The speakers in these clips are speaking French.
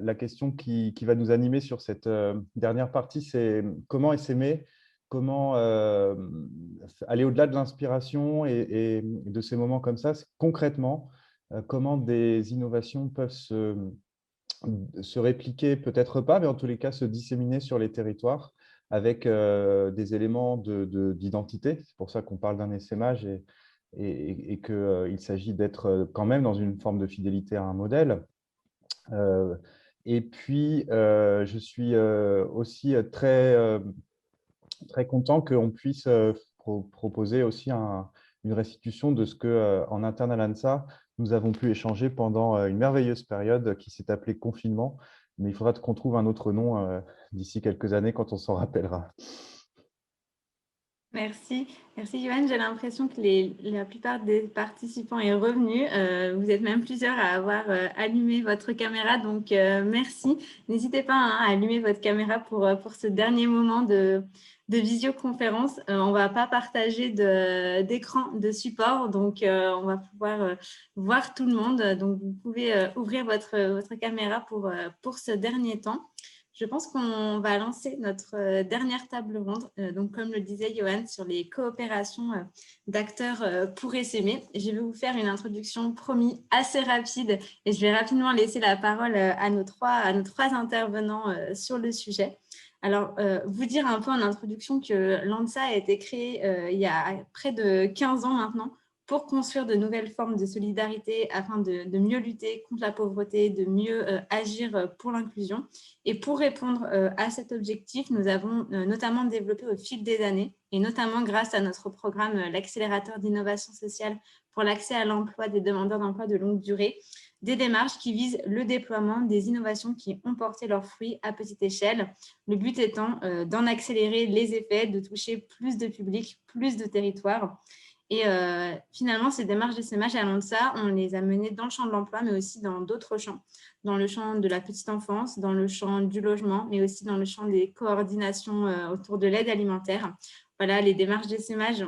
La question qui va nous animer sur cette dernière partie, c'est comment essaimer, comment aller au-delà de l'inspiration et de ces moments comme ça, concrètement, comment des innovations peuvent se répliquer, peut-être pas, mais en tous les cas se disséminer sur les territoires avec des éléments d'identité. C'est pour ça qu'on parle d'un essaimage et qu'il s'agit d'être quand même dans une forme de fidélité à un modèle. Euh, et puis, je suis aussi très content qu'on puisse proposer aussi une restitution de ce que, en interne à l'ANSA, nous avons pu échanger pendant une merveilleuse période qui s'est appelée confinement. Mais il faudra qu'on trouve un autre nom d'ici quelques années quand on s'en rappellera. Merci, merci Johan. J'ai l'impression que la plupart des participants est revenu. Vous êtes même plusieurs à avoir allumé votre caméra, donc merci. N'hésitez pas hein, à allumer votre caméra pour ce dernier moment de visioconférence. On ne va pas partager d'écran, de support, donc on va pouvoir voir tout le monde. Donc vous pouvez ouvrir votre caméra pour ce dernier temps. Je pense qu'on va lancer notre dernière table ronde, donc comme le disait Johan, sur les coopérations d'acteurs pour essaimer. Je vais vous faire une introduction promis assez rapide et je vais rapidement laisser la parole à nos trois intervenants sur le sujet. Alors, vous dire un peu en introduction que l'ANSA a été créée il y a près de 15 ans maintenant pour construire de nouvelles formes de solidarité afin de mieux lutter contre la pauvreté, de mieux agir pour l'inclusion. Et pour répondre à cet objectif, nous avons notamment développé au fil des années, et notamment grâce à notre programme l'accélérateur d'innovation sociale pour l'accès à l'emploi des demandeurs d'emploi de longue durée, des démarches qui visent le déploiement des innovations qui ont porté leurs fruits à petite échelle. Le but étant d'en accélérer les effets, de toucher plus de publics, plus de territoires. Et finalement, ces démarches d'essaimage à l'ANSA, on les a menées dans le champ de l'emploi, mais aussi dans d'autres champs, dans le champ de la petite enfance, dans le champ du logement, mais aussi dans le champ des coordinations autour de l'aide alimentaire. Voilà, les démarches d'essaimage,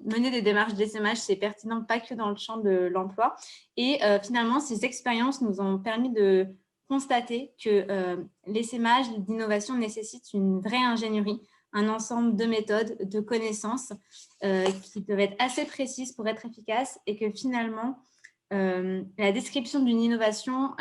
mener des démarches d'essaimage, c'est pertinent pas que dans le champ de l'emploi. Et finalement, ces expériences nous ont permis de constater que l'essaimage d'innovation nécessite une vraie ingénierie, un ensemble de méthodes, de connaissances qui peuvent être assez précises pour être efficaces et que finalement, la description d'une innovation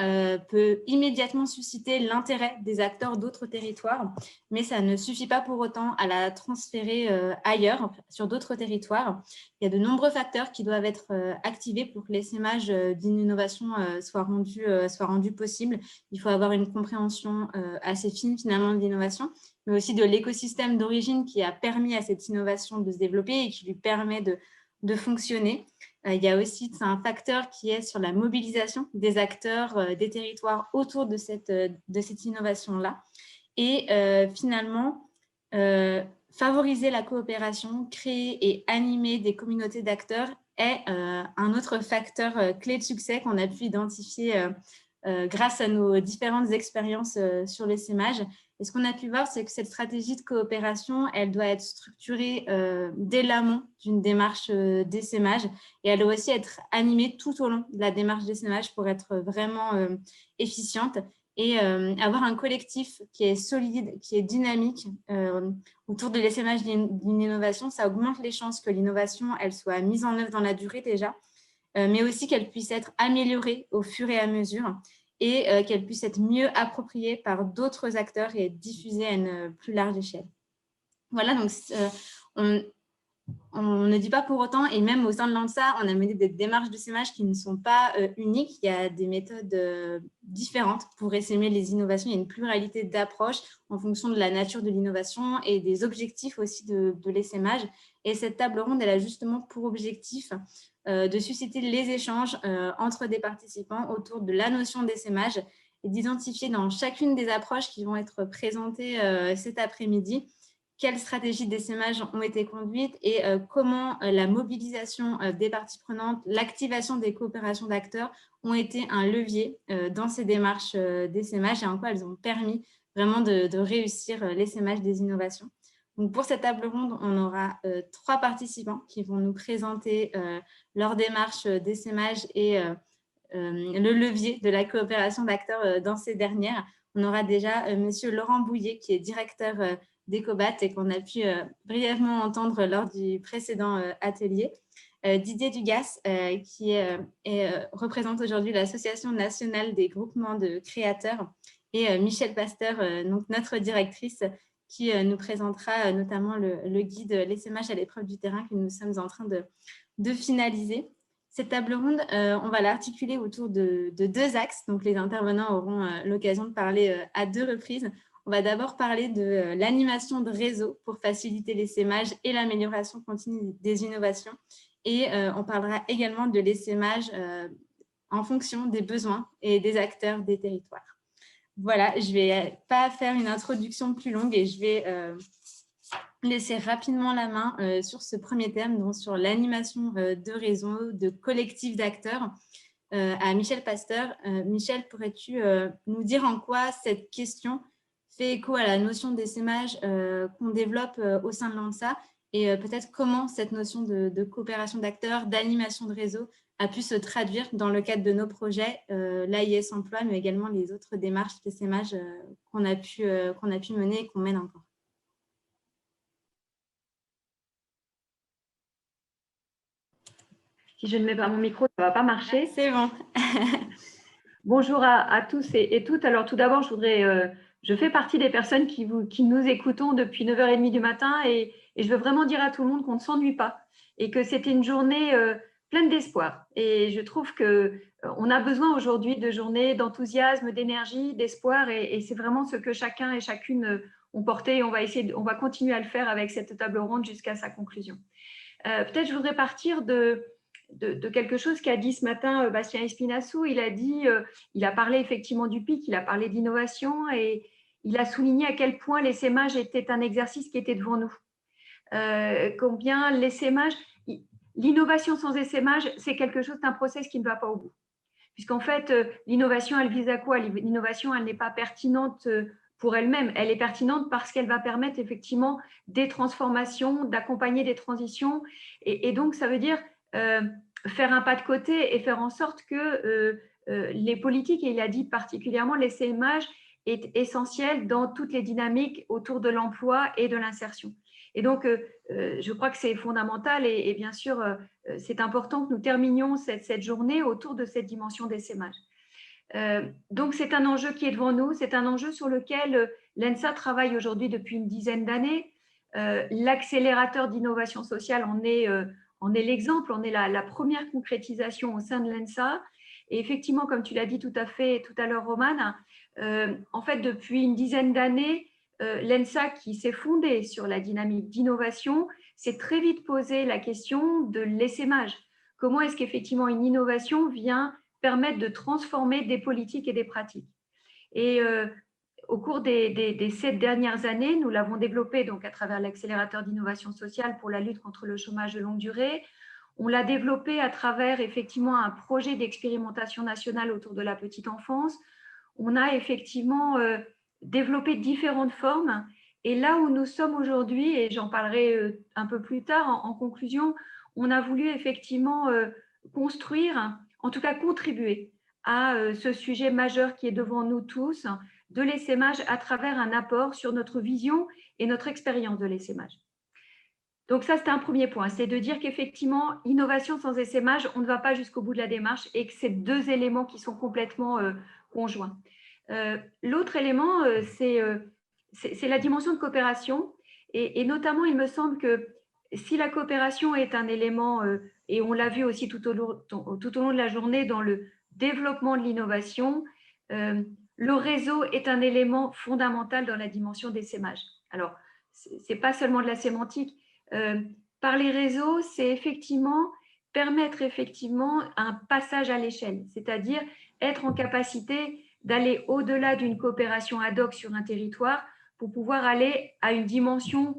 peut immédiatement susciter l'intérêt des acteurs d'autres territoires, mais ça ne suffit pas pour autant à la transférer ailleurs, sur d'autres territoires. Il y a de nombreux facteurs qui doivent être activés pour que l'essaimage d'une innovation soit rendu possible. Il faut avoir une compréhension assez fine finalement de l'innovation, mais aussi de l'écosystème d'origine qui a permis à cette innovation de se développer et qui lui permet de fonctionner. Il y a aussi un facteur qui est sur la mobilisation des acteurs des territoires autour de cette innovation-là. Et finalement, favoriser la coopération, créer et animer des communautés d'acteurs est un autre facteur clé de succès qu'on a pu identifier grâce à nos différentes expériences sur l'essaimage. Et ce qu'on a pu voir, c'est que cette stratégie de coopération, elle doit être structurée dès l'amont d'une démarche d'essaimage et elle doit aussi être animée tout au long de la démarche d'essaimage pour être vraiment efficiente et avoir un collectif qui est solide, qui est dynamique autour de l'essaimage d'une innovation. Ça augmente les chances que l'innovation elle soit mise en œuvre dans la durée déjà, mais aussi qu'elle puisse être améliorée au fur et à mesure et qu'elle puisse être mieux appropriée par d'autres acteurs et être diffusée à une plus large échelle. Voilà, donc on ne dit pas pour autant, et même au sein de l'ANSA, on a mené des démarches d'essaimage qui ne sont pas uniques. Il y a des méthodes différentes pour essaimer les innovations. Il y a une pluralité d'approches en fonction de la nature de l'innovation et des objectifs aussi de l'essaimage. Et cette table ronde, elle a justement pour objectif de susciter les échanges entre des participants autour de la notion d'essaimage et d'identifier dans chacune des approches qui vont être présentées cet après-midi quelles stratégies d'essaimage ont été conduites et comment la mobilisation des parties prenantes, l'activation des coopérations d'acteurs ont été un levier dans ces démarches d'essaimage et en quoi elles ont permis vraiment de réussir l'essaimage des innovations. Donc pour cette table ronde, on aura 3 participants qui vont nous présenter leur démarche d'essaimage et le levier de la coopération d'acteurs dans ces dernières. On aura déjà Monsieur Laurent Bouillet, qui est directeur d'Ecobat et qu'on a pu brièvement entendre lors du précédent atelier. Didier Dugas, qui représente aujourd'hui l'Association nationale des groupements de créateurs, et Michel Pasteur, donc notre directrice, qui nous présentera notamment le guide L'essaimage à l'épreuve du terrain que nous sommes en train de finaliser. Cette table ronde, on va l'articuler autour de 2 axes. Donc, les intervenants auront l'occasion de parler à 2 reprises. On va d'abord parler de l'animation de réseau pour faciliter l'essaimage et l'amélioration continue des innovations. Et on parlera également de l'essaimage en fonction des besoins et des acteurs des territoires. Voilà, je ne vais pas faire une introduction plus longue et je vais laisser rapidement la main sur ce premier thème, donc sur l'animation de réseaux, de collectifs d'acteurs, à Michel Pasteur. Michel, pourrais-tu nous dire en quoi cette question fait écho à la notion d'essaimage qu'on développe au sein de l'ANSA et peut-être comment cette notion de coopération d'acteurs, d'animation de réseau a pu se traduire dans le cadre de nos projets, l'AIS Emploi, mais également les autres démarches d'essaimage qu'on a pu mener et qu'on mène encore. Si je ne mets pas mon micro, ça ne va pas marcher. C'est bon. Bonjour à tous et toutes. Alors tout d'abord, je fais partie des personnes qui nous écoutons depuis 9h30 du matin et je veux vraiment dire à tout le monde qu'on ne s'ennuie pas et que c'était une journée pleine d'espoir. Et je trouve qu'on a besoin aujourd'hui de journées d'enthousiasme, d'énergie, d'espoir et c'est vraiment ce que chacun et chacune ont porté et on va continuer à le faire avec cette table ronde jusqu'à sa conclusion. Peut-être je voudrais partir de quelque chose qu'a dit ce matin Bastien Espinassou. Il a parlé effectivement du PIC, il a parlé d'innovation et il a souligné à quel point l'essaimage était un exercice qui était devant nous. Combien l'essaimage, l'innovation sans essaimage, c'est quelque chose, c'est un process qui ne va pas au bout. Puisqu'en fait, l'innovation, elle vise à quoi? L'innovation, elle n'est pas pertinente pour elle-même, elle est pertinente parce qu'elle va permettre effectivement des transformations, d'accompagner des transitions et donc ça veut dire faire un pas de côté et faire en sorte que les politiques, et il a dit particulièrement l'essaimage est essentiel dans toutes les dynamiques autour de l'emploi et de l'insertion. Et donc, je crois que c'est fondamental et bien sûr, c'est important que nous terminions cette journée autour de cette dimension d'essaimage. Donc, c'est un enjeu qui est devant nous, c'est un enjeu sur lequel l'ENSA travaille aujourd'hui depuis une dizaine d'années. L'accélérateur d'innovation sociale en est l'exemple, on est la première concrétisation au sein de l'ENSA. Et effectivement, comme tu l'as dit tout à l'heure, Romane, en fait, depuis une dizaine d'années, l'ENSA, qui s'est fondée sur la dynamique d'innovation, s'est très vite posé la question de l'essaimage. Comment est-ce qu'effectivement une innovation vient permettre de transformer des politiques et des pratiques? Et au cours des 7 dernières années, nous l'avons développé donc à travers l'accélérateur d'innovation sociale pour la lutte contre le chômage de longue durée. On l'a développé à travers effectivement un projet d'expérimentation nationale autour de la petite enfance. On a effectivement développé différentes formes. Et là où nous sommes aujourd'hui, et j'en parlerai un peu plus tard en conclusion, on a voulu effectivement construire, en tout cas contribuer à ce sujet majeur qui est devant nous tous, de l'essaimage à travers un apport sur notre vision et notre expérience de l'essaimage. Donc ça, c'est un premier point, c'est de dire qu'effectivement, innovation sans essaimage, on ne va pas jusqu'au bout de la démarche et que c'est 2 éléments qui sont complètement conjoints. L'autre élément, c'est la dimension de coopération et notamment, il me semble que si la coopération est un élément, et on l'a vu aussi tout au long de la journée dans le développement de l'innovation, le réseau est un élément fondamental dans la dimension d'essaimage. Alors, ce n'est pas seulement de la sémantique. Par les réseaux, c'est effectivement permettre effectivement un passage à l'échelle, c'est-à-dire être en capacité d'aller au-delà d'une coopération ad hoc sur un territoire pour pouvoir aller à une dimension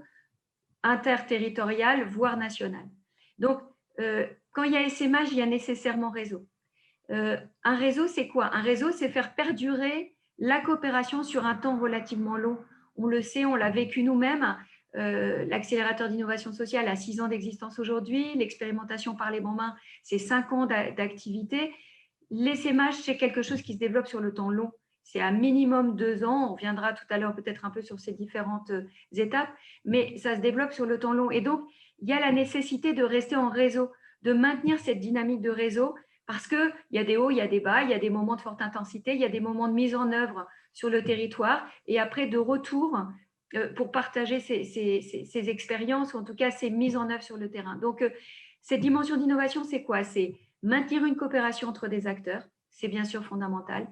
interterritoriale, voire nationale. Donc, quand il y a essaimage, il y a nécessairement réseau. Un réseau, c'est quoi? Un réseau, c'est faire perdurer la coopération sur un temps relativement long. On le sait, on l'a vécu nous-mêmes. L'accélérateur d'innovation sociale a 6 ans d'existence aujourd'hui. L'expérimentation par les bons mains, c'est 5 ans d'activité. l'essaimage, c'est quelque chose qui se développe sur le temps long. C'est à minimum 2 ans. On reviendra tout à l'heure peut-être un peu sur ces différentes étapes, mais ça se développe sur le temps long. Et donc, il y a la nécessité de rester en réseau, de maintenir cette dynamique de réseau, parce qu'il y a des hauts, il y a des bas, il y a des moments de forte intensité, il y a des moments de mise en œuvre sur le territoire, et après de retour pour partager ces expériences, ou en tout cas ces mises en œuvre sur le terrain. Donc, cette dimension d'innovation, c'est quoi? C'est maintenir une coopération entre des acteurs, c'est bien sûr fondamental.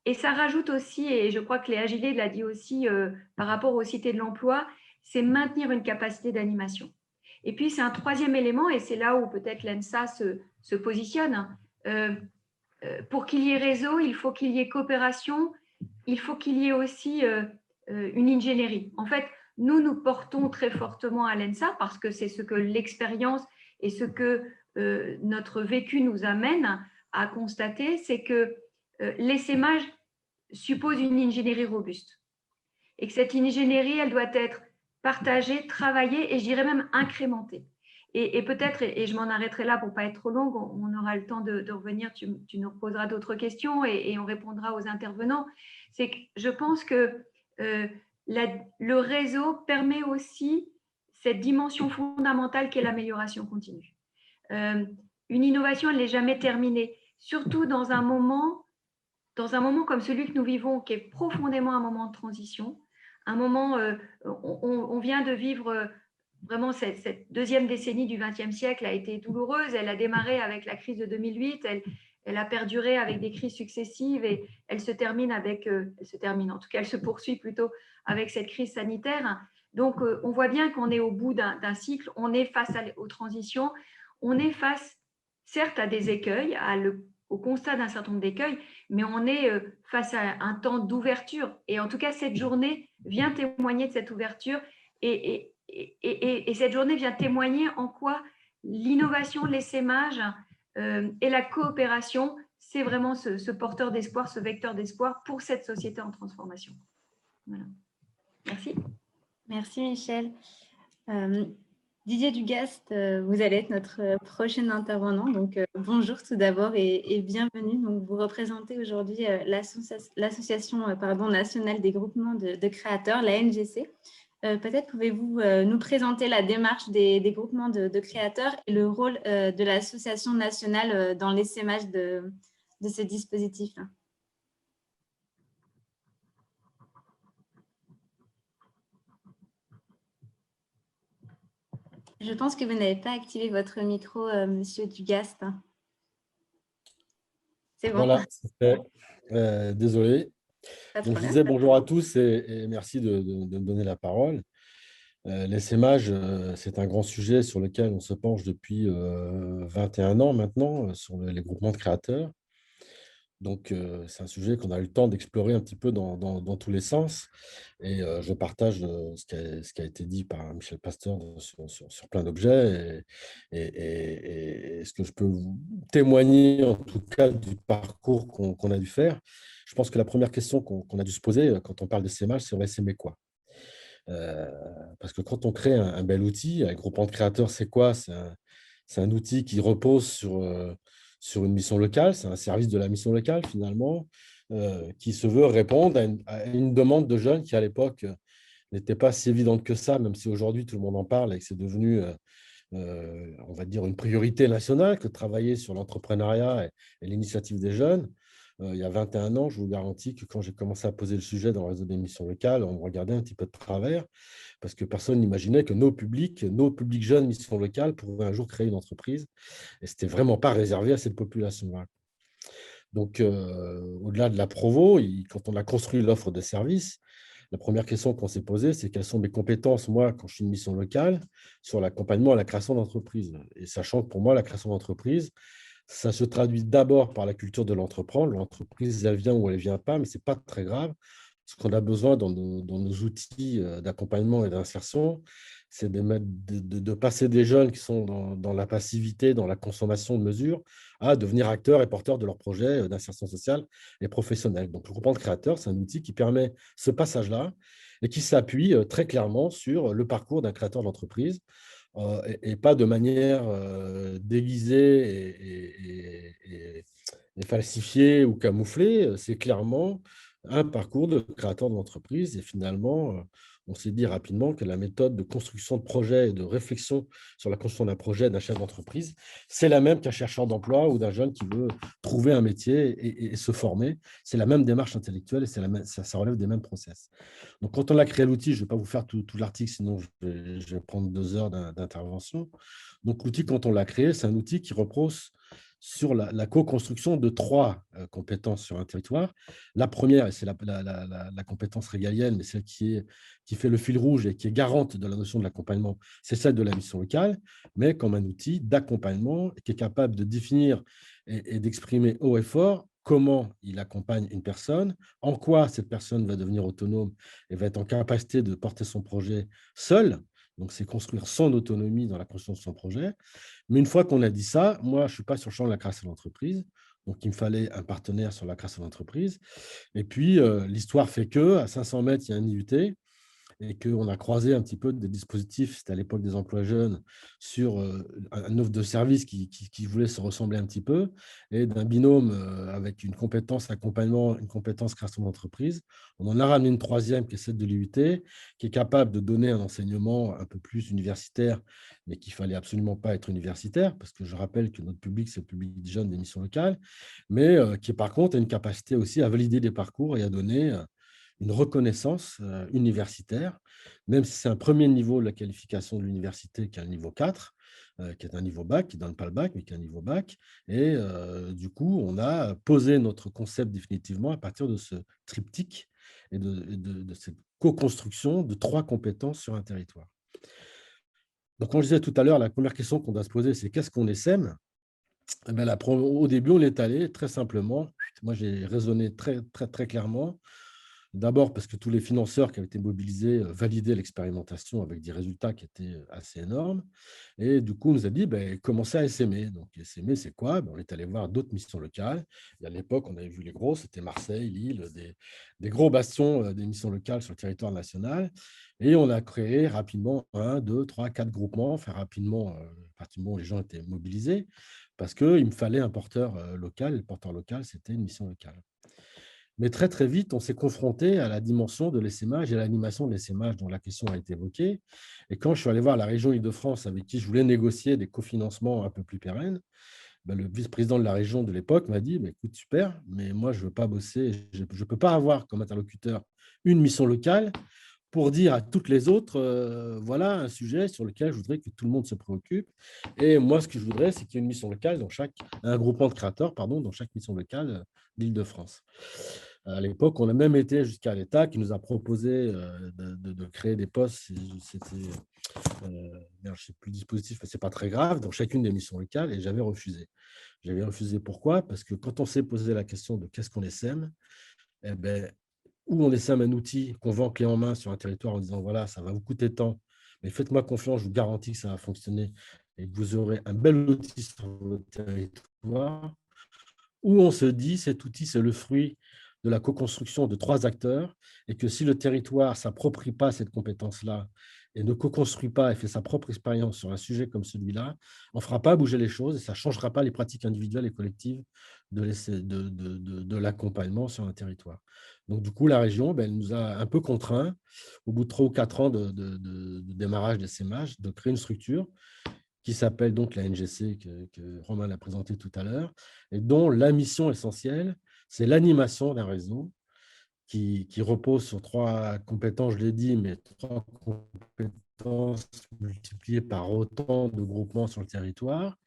Et ça rajoute aussi, et je crois que Léa Gillet l'a dit aussi par rapport aux cités de l'emploi, c'est maintenir une capacité d'animation. Et puis, c'est un troisième élément, et c'est là où peut-être l'ENSA se positionne. Pour qu'il y ait réseau, il faut qu'il y ait coopération, il faut qu'il y ait aussi une ingénierie. En fait, nous portons très fortement à l'ENSA parce que c'est ce que l'expérience et ce que notre vécu nous amène à constater, c'est que l'essaimage suppose une ingénierie robuste. Et que cette ingénierie, elle doit être partagée, travaillée et je dirais même incrémentée. Et peut-être, et je m'en arrêterai là pour ne pas être trop longue, on aura le temps de revenir, tu nous reposeras d'autres questions et on répondra aux intervenants. C'est que je pense que le réseau permet aussi cette dimension fondamentale qu'est l'amélioration continue. Une innovation, elle n'est jamais terminée, surtout dans un moment comme celui que nous vivons, qui est profondément un moment de transition, un moment, on vient de vivre vraiment cette deuxième décennie du XXe siècle a été douloureuse. Elle a démarré avec la crise de 2008, elle a perduré avec des crises successives et elle se termine en tout cas, elle se poursuit plutôt avec cette crise sanitaire. Donc, on voit bien qu'on est au bout d'un cycle, on est face aux transitions, on est face, certes, à des écueils, au constat d'un certain nombre d'écueils, mais on est face à un temps d'ouverture. Et en tout cas, cette journée vient témoigner de cette ouverture et cette journée vient témoigner en quoi l'innovation, l'essaimage et la coopération, c'est vraiment ce porteur d'espoir, ce vecteur d'espoir pour cette société en transformation. Voilà. Merci. Merci Michel. Didier Dugast, vous allez être notre prochain intervenant. Donc, bonjour tout d'abord et bienvenue. Donc, vous représentez aujourd'hui l'Association nationale des groupements de créateurs, la NGC. Peut-être pouvez-vous nous présenter la démarche des groupements de créateurs et le rôle de l'Association nationale dans l'essaimage de ce dispositif. Je pense que vous n'avez pas activé votre micro, Monsieur Dugast. C'est bon. Voilà, désolé. Donc, je disais bonjour à tous et merci de me donner la parole. L'essaimage, c'est un grand sujet sur lequel on se penche depuis 21 ans maintenant, sur les groupements de créateurs. Donc, c'est un sujet qu'on a eu le temps d'explorer un petit peu dans tous les sens. Et je partage ce qui a été dit par Michel Pasteur sur plein d'objets. Et ce que je peux vous témoigner, en tout cas, du parcours qu'on a dû faire. Je pense que la première question qu'on a dû se poser quand on parle d'essaimage, c'est on va essaimer quoi? Parce que quand on crée un bel outil, un groupement de créateurs, c'est quoi? C'est un outil qui repose sur une mission locale, c'est un service de la mission locale finalement, qui se veut répondre à une demande de jeunes qui à l'époque n'était pas si évidente que ça, même si aujourd'hui tout le monde en parle et que c'est devenu, on va dire, une priorité nationale que de travailler sur l'entrepreneuriat et l'initiative des jeunes. Il y a 21 ans, je vous garantis que quand j'ai commencé à poser le sujet dans le réseau des missions locales, on me regardait un petit peu de travers parce que personne n'imaginait que nos publics jeunes missions locales pourraient un jour créer une entreprise. Et ce n'était vraiment pas réservé à cette population-là. Donc, au-delà de la provo, quand on a construit l'offre de services, la première question qu'on s'est posée, c'est quelles sont mes compétences, moi, quand je suis une mission locale, sur l'accompagnement à la création d'entreprise. Et sachant que pour moi, la création d'entreprise, ça se traduit d'abord par la culture de l'entreprendre. L'entreprise, elle vient ou elle ne vient pas, mais ce n'est pas très grave. Ce qu'on a besoin dans nos outils d'accompagnement et d'insertion, c'est de passer des jeunes qui sont dans la passivité, dans la consommation de mesures, à devenir acteurs et porteurs de leurs projets d'insertion sociale et professionnelle. Donc, le groupement de créateurs, c'est un outil qui permet ce passage-là et qui s'appuie très clairement sur le parcours d'un créateur d'entreprise. Et pas de manière déguisée Et falsifié ou camouflé, c'est clairement un parcours de créateur d'entreprise. Et finalement, on s'est dit rapidement que la méthode de construction de projet et de réflexion sur la construction d'un projet d'un chef d'entreprise, c'est la même qu'un chercheur d'emploi ou d'un jeune qui veut trouver un métier et se former. C'est la même démarche intellectuelle et ça relève des mêmes process. Donc, quand on a créé l'outil, je ne vais pas vous faire tout l'article, sinon je vais prendre 2 heures d'intervention. Donc, l'outil, quand on l'a créé, c'est un outil qui repose sur la co-construction de 3 compétences sur un territoire. La première, et c'est la compétence régalienne, mais celle qui fait le fil rouge et qui est garante de la notion de l'accompagnement, c'est celle de la mission locale, mais comme un outil d'accompagnement qui est capable de définir et d'exprimer haut et fort comment il accompagne une personne, en quoi cette personne va devenir autonome et va être en capacité de porter son projet seul. Donc, c'est construire son autonomie dans la construction de son projet. Mais une fois qu'on a dit ça, moi, je ne suis pas sur le champ de la création d'entreprise. Donc, il me fallait un partenaire sur la création d'entreprise. Et puis, l'histoire fait qu'à 500 mètres, il y a un IUT et qu'on a croisé un petit peu des dispositifs, c'était à l'époque des emplois jeunes, sur un offre de service qui voulait se ressembler un petit peu, et d'un binôme avec une compétence accompagnement, une compétence création d'entreprise. On en a ramené une troisième, qui est celle de l'IUT, qui est capable de donner un enseignement un peu plus universitaire, mais qu'il ne fallait absolument pas être universitaire, parce que je rappelle que notre public, c'est le public jeune des missions locales, mais qui, par contre, a une capacité aussi à valider des parcours et à donner une reconnaissance universitaire, même si c'est un premier niveau de la qualification de l'université qui est un niveau 4, qui est un niveau bac, qui ne donne pas le bac, mais qui est un niveau bac. Et du coup, on a posé notre concept définitivement à partir de ce triptyque et de cette co-construction de 3 compétences sur un territoire. Donc, comme je disais tout à l'heure, la première question qu'on doit se poser, c'est qu'est-ce qu'on essaime? Eh bien, au début, on est allé très simplement. Moi, j'ai raisonné très, très, très clairement. D'abord parce que tous les financeurs qui avaient été mobilisés validaient l'expérimentation avec des résultats qui étaient assez énormes. Et du coup, on nous a dit, commencez à essaimer. Donc, essaimer, c'est quoi? On est allé voir d'autres missions locales. Et à l'époque, on avait vu les gros, c'était Marseille, Lille, des gros bastions des missions locales sur le territoire national. Et on a créé rapidement 1, 2, 3, 4 groupements, enfin rapidement, à partir du moment où les gens étaient mobilisés, parce qu'il me fallait un porteur local. Et le porteur local, c'était une mission locale. Mais très, très vite, on s'est confronté à la dimension de l'essaimage et à l'animation de l'essaimage dont la question a été évoquée. Et quand je suis allé voir la région Île-de-France avec qui je voulais négocier des cofinancements un peu plus pérennes, le vice-président de la région de l'époque m'a dit, écoute, super, mais moi, je ne veux pas bosser, je ne peux pas avoir comme interlocuteur une mission locale pour dire à toutes les autres, voilà un sujet sur lequel je voudrais que tout le monde se préoccupe. Et moi, ce que je voudrais, c'est qu'il y ait une mission locale un groupement de créateurs, dans chaque mission locale d'Île-de-France. À l'époque, on a même été jusqu'à l'État qui nous a proposé de créer des postes. C'était, je ne sais plus le dispositif, mais ce n'est pas très grave, dans chacune des missions locales, et j'avais refusé. J'avais refusé pourquoi? Parce que quand on s'est posé la question de qu'est-ce qu'on essaime, eh ben, ou on essaime un outil qu'on vend clé en main sur un territoire en disant voilà, ça va vous coûter tant, mais faites-moi confiance, je vous garantis que ça va fonctionner et que vous aurez un bel outil sur votre territoire. Ou on se dit cet outil, c'est le fruit de la co-construction de 3 acteurs et que si le territoire ne s'approprie pas cette compétence-là et ne co-construit pas et fait sa propre expérience sur un sujet comme celui-là, on ne fera pas bouger les choses et ça ne changera pas les pratiques individuelles et collectives de l'accompagnement sur un territoire. Donc, du coup, la région, elle nous a un peu contraints, au bout de 3 ou 4 ans de démarrage des SEMAG, de créer une structure qui s'appelle donc la NGC, que Romain l'a présenté tout à l'heure, et dont la mission essentielle, c'est l'animation d'un réseau qui repose sur 3 compétences, je l'ai dit, mais 3 compétences multipliées par autant de groupements sur le territoire,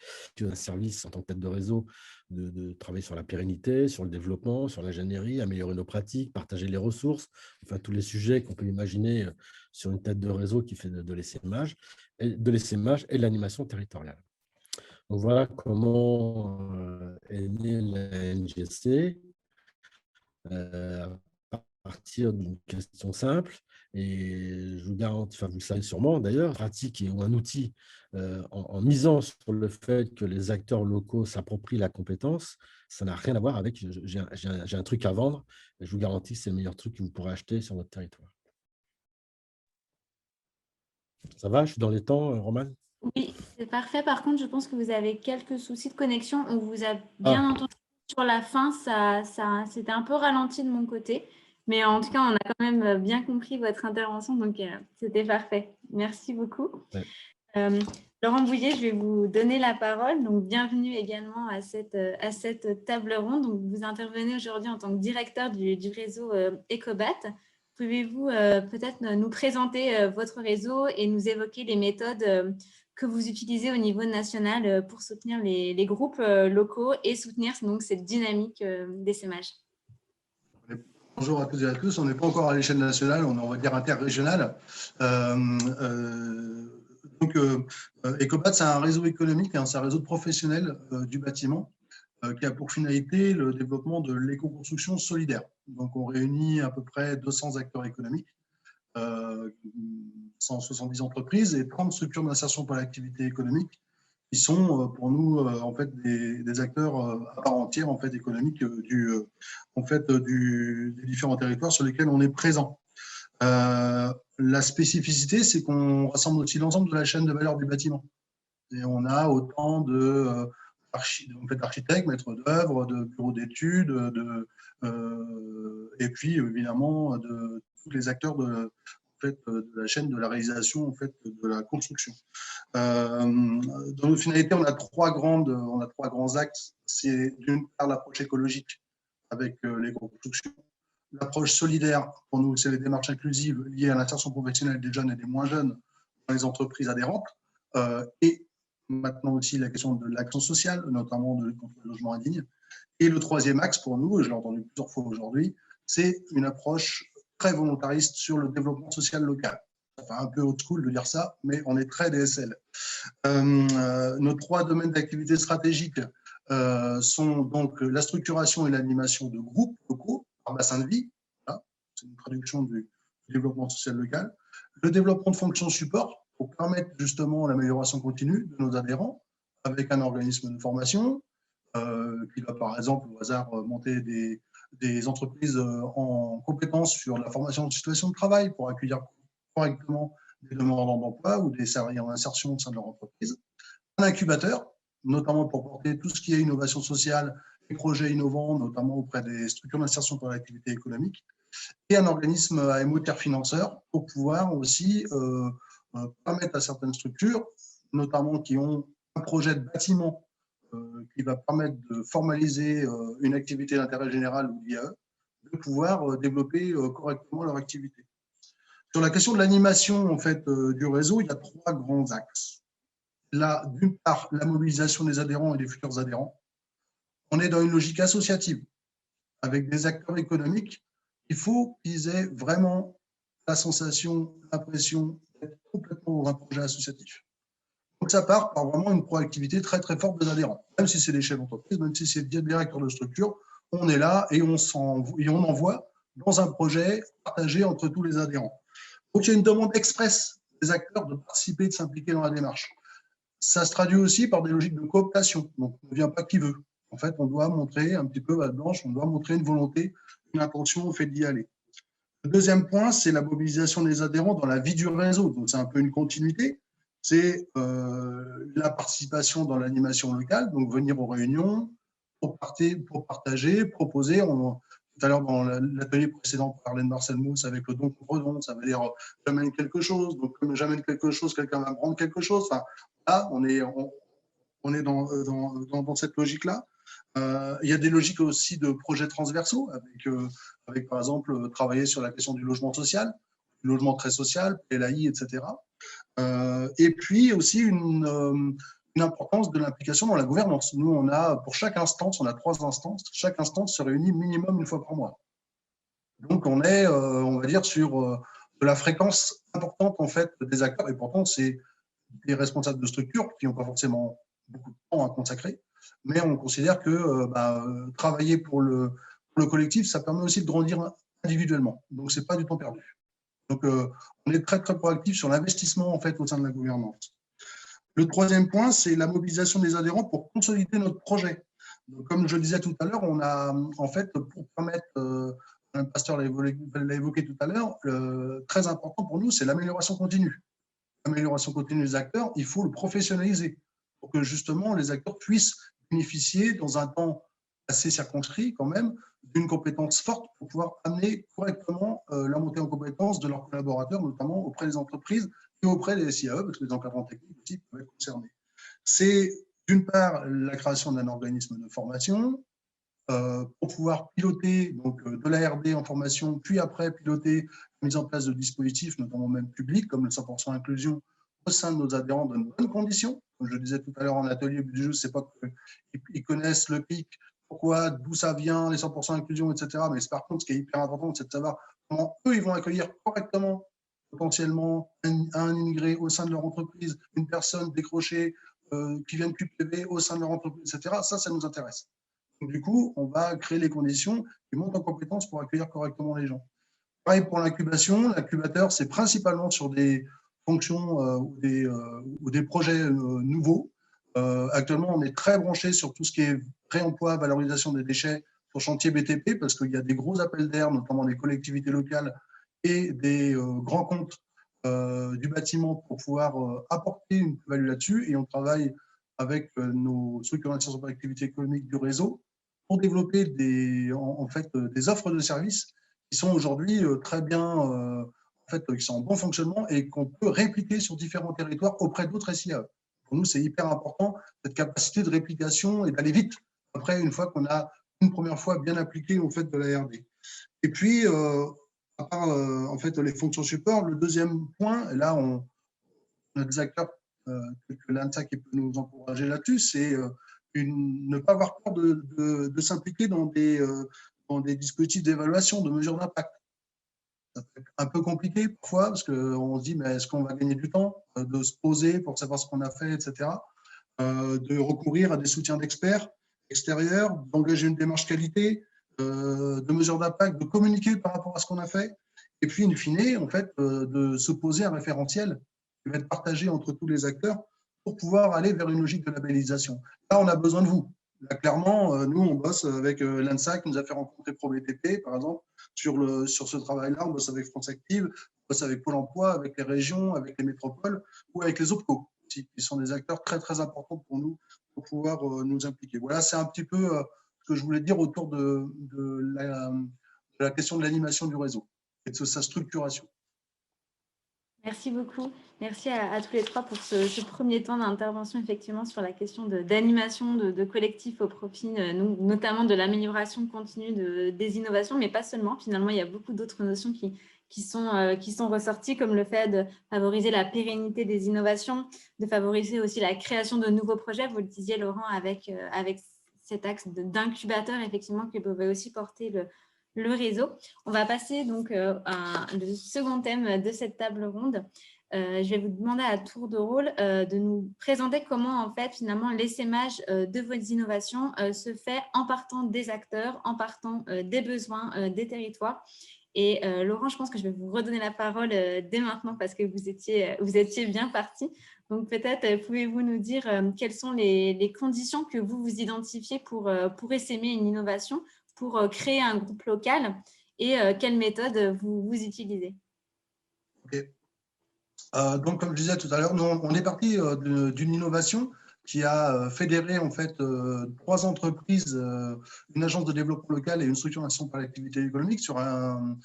un service en tant que tête de réseau, de travailler sur la pérennité, sur le développement, sur l'ingénierie, améliorer nos pratiques, partager les ressources, enfin tous les sujets qu'on peut imaginer sur une tête de réseau qui fait de l'essaimage et de l'animation territoriale. Donc voilà comment est née la NGC. À partir d'une question simple, et je vous garantis, enfin vous le savez sûrement d'ailleurs, pratique ou un outil en misant sur le fait que les acteurs locaux s'approprient la compétence, ça n'a rien à voir avec j'ai un truc à vendre, et je vous garantis que c'est le meilleur truc que vous pourrez acheter sur votre territoire. Ça va, je suis dans les temps, Roman? Oui, c'est parfait. Par contre, je pense que vous avez quelques soucis de connexion. On vous a bien entendu sur la fin, c'était un peu ralenti de mon côté. Mais en tout cas, on a quand même bien compris votre intervention, donc c'était parfait. Merci beaucoup. Ouais. Laurent Bouillet, je vais vous donner la parole. Donc, bienvenue également à cette table ronde. Donc, vous intervenez aujourd'hui en tant que directeur du réseau Ecobat. Pouvez-vous peut-être nous présenter votre réseau et nous évoquer les méthodes que vous utilisez au niveau national pour soutenir les groupes locaux et soutenir donc cette dynamique d'essaimage? Bonjour à toutes et à tous. On n'est pas encore à l'échelle nationale, on va dire interrégionale. Ecobat, c'est un réseau économique, c'est un réseau de professionnels du bâtiment qui a pour finalité le développement de l'éco-construction solidaire. Donc, on réunit à peu près 200 acteurs économiques, 170 entreprises et 30 structures d'insertion par l'activité économique qui sont pour nous en fait des acteurs à part entière en fait économiques des différents territoires sur lesquels on est présent. La spécificité, c'est qu'on rassemble aussi l'ensemble de la chaîne de valeur du bâtiment. Et on a autant d'architectes, maîtres d'œuvre, de bureaux d'études, et puis évidemment de tous les acteurs de la chaîne de la réalisation de la construction. Dans nos finalités, on a trois grands axes. C'est d'une part l'approche écologique avec les constructions. L'approche solidaire, pour nous, c'est les démarches inclusives liées à l'insertion professionnelle des jeunes et des moins jeunes dans les entreprises adhérentes. Et maintenant aussi la question de l'action sociale, notamment de lutte contre le logement indigne. Et le troisième axe pour nous, et je l'ai entendu plusieurs fois aujourd'hui, c'est une approche très volontariste sur le développement social local. Ça fait un peu old school de dire ça, mais on est très DSL. Nos trois domaines d'activité stratégiques sont donc la structuration et l'animation de groupes locaux par bassin de vie, c'est une traduction du développement social local, le développement de fonctions support pour permettre justement l'amélioration continue de nos adhérents avec un organisme de formation qui va par exemple au hasard monter des entreprises en compétences sur la formation de situation de travail pour accueillir correctement des demandeurs d'emploi ou des salariés en insertion au sein de leur entreprise. Un incubateur, notamment pour porter tout ce qui est innovation sociale et projets innovants, notamment auprès des structures d'insertion pour l'activité économique. Et un organisme AMO tiers-financeur pour pouvoir aussi permettre à certaines structures, notamment qui ont un projet de bâtiment qui va permettre de formaliser une activité d'intérêt général ou l'IAE, de pouvoir développer correctement leur activité. Sur la question de l'animation en fait, du réseau, il y a trois grands axes. D'une part, la mobilisation des adhérents et des futurs adhérents. On est dans une logique associative avec des acteurs économiques. Il faut qu'ils aient vraiment la sensation, l'impression d'être complètement dans un projet associatif. Donc, ça part par vraiment une proactivité très, très forte des adhérents. Même si c'est des chefs d'entreprise, même si c'est des directeurs de structure, on est là et on envoie dans un projet partagé entre tous les adhérents. Donc, il y a une demande expresse des acteurs de participer, de s'impliquer dans la démarche. Ça se traduit aussi par des logiques de cooptation. Donc, on ne vient pas qui veut. En fait, on doit montrer un petit peu à blanche, on doit montrer une volonté, une intention au fait d'y aller. Le deuxième point, c'est la mobilisation des adhérents dans la vie du réseau. Donc, c'est un peu une continuité. C'est la participation dans l'animation locale, donc venir aux réunions pour partager, proposer. Tout à l'heure, dans l'atelier précédent, on parlait de Marcel Mauss avec le don contre don. Ça veut dire j'amène quelque chose. Donc, comme j'amène quelque chose, quelqu'un va me rendre quelque chose. Enfin, là, on est dans cette logique-là. Il y a des logiques aussi de projets transversaux, avec par exemple, travailler sur la question du logement social, du logement très social, PLAI, etc. Et puis aussi une importance de l'implication dans la gouvernance. Nous, on a, pour chaque instance, on a 3 instances. Chaque instance se réunit minimum une fois par mois. Donc, on est, on va dire, sur de la fréquence importante, en fait, des acteurs. Et pourtant, c'est des responsables de structures qui n'ont pas forcément beaucoup de temps à consacrer. Mais on considère que travailler pour le collectif, ça permet aussi de grandir individuellement. Donc, ce n'est pas du temps perdu. Donc, on est très, très proactif sur l'investissement en fait, au sein de la gouvernance. Le troisième point, c'est la mobilisation des adhérents pour consolider notre projet. Donc, comme je le disais tout à l'heure, on a en fait, pour permettre, Mme Pasteur l'a évoqué tout à l'heure, très important pour nous, c'est l'amélioration continue. L'amélioration continue des acteurs, il faut le professionnaliser pour que justement les acteurs puissent bénéficier dans un temps assez circonscrit quand même, d'une compétence forte pour pouvoir amener correctement la montée en compétence de leurs collaborateurs, notamment auprès des entreprises et auprès des SIAE, parce que les encadrants techniques aussi peuvent être concernés. C'est d'une part la création d'un organisme de formation pour pouvoir piloter donc, de la R&D en formation, puis après piloter la mise en place de dispositifs, notamment même publics, comme le 100% inclusion au sein de nos adhérents dans de bonnes conditions. Comme je le disais tout à l'heure en atelier du jeu, c'est pas qu'ils connaissent le PIC, pourquoi, d'où ça vient, les 100% inclusion, etc. Mais par contre, ce qui est hyper important, c'est de savoir comment eux, ils vont accueillir correctement, potentiellement, un immigré au sein de leur entreprise, une personne décrochée qui vient de QPV au sein de leur entreprise, etc. Ça nous intéresse. Donc, du coup, on va créer les conditions qui montent en compétences pour accueillir correctement les gens. Pareil pour l'incubation. L'incubateur, c'est principalement sur des fonctions ou des projets nouveaux. Actuellement, on est très branché sur tout ce qui est réemploi, valorisation des déchets sur chantier BTP, parce qu'il y a des gros appels d'air, notamment des collectivités locales et des grands comptes du bâtiment pour pouvoir apporter une plus-value là-dessus. Et on travaille avec nos structures d'insertion par l'activité économique du réseau pour développer des offres de services qui sont aujourd'hui très bien, qui sont en bon fonctionnement et qu'on peut répliquer sur différents territoires auprès d'autres SIAE. Pour nous, c'est hyper important, cette capacité de réplication et d'aller vite après, une fois qu'on a une première fois bien appliqué au fait de la R&D. Et puis, à part les fonctions support, le deuxième point, et là, on a des acteurs que l'ANSA qui peut nous encourager là-dessus, c'est ne pas avoir peur de s'impliquer dans des dispositifs d'évaluation, de mesures d'impact. Ça peut être un peu compliqué parfois, parce qu'on se dit, mais est-ce qu'on va gagner du temps de se poser pour savoir ce qu'on a fait, etc. De recourir à des soutiens d'experts extérieurs, d'engager une démarche qualité, de mesures d'impact, de communiquer par rapport à ce qu'on a fait, et puis, in fine, en fait, de se poser un référentiel qui va être partagé entre tous les acteurs pour pouvoir aller vers une logique de labellisation. Là, on a besoin de vous. Là, clairement, nous, on bosse avec l'ANSA qui nous a fait rencontrer ProBTP, par exemple, sur ce travail-là. On bosse avec France Active, on bosse avec Pôle emploi, avec les régions, avec les métropoles ou avec les OPCO, qui sont des acteurs très, très importants pour nous, pour pouvoir nous impliquer. Voilà, c'est un petit peu ce que je voulais dire autour de la question de l'animation du réseau et de sa structuration. Merci beaucoup. Merci à tous les trois pour ce premier temps d'intervention effectivement sur la question d'animation de collectifs au profit, notamment de l'amélioration continue des innovations, mais pas seulement. Finalement, il y a beaucoup d'autres notions qui sont ressorties, comme le fait de favoriser la pérennité des innovations, de favoriser aussi la création de nouveaux projets. Vous le disiez, Laurent, avec cet axe d'incubateur, effectivement, que pouvait aussi porter le réseau. On va passer donc le second thème de cette table ronde. Je vais vous demander à tour de rôle de nous présenter comment en fait finalement l'essaimage de vos innovations se fait en partant des acteurs, en partant des besoins des territoires. Et Laurent, je pense que je vais vous redonner la parole dès maintenant parce que vous étiez bien parti. Donc peut-être pouvez-vous nous dire quelles sont les conditions que vous identifiez pour essaimer une innovation, pour créer un groupe local et quelles méthodes vous utilisez. Ok. Donc, comme je disais tout à l'heure, nous, on est parti d'une innovation qui a fédéré en fait 3 entreprises, une agence de développement local et une structure d'action par l'activité économique sur un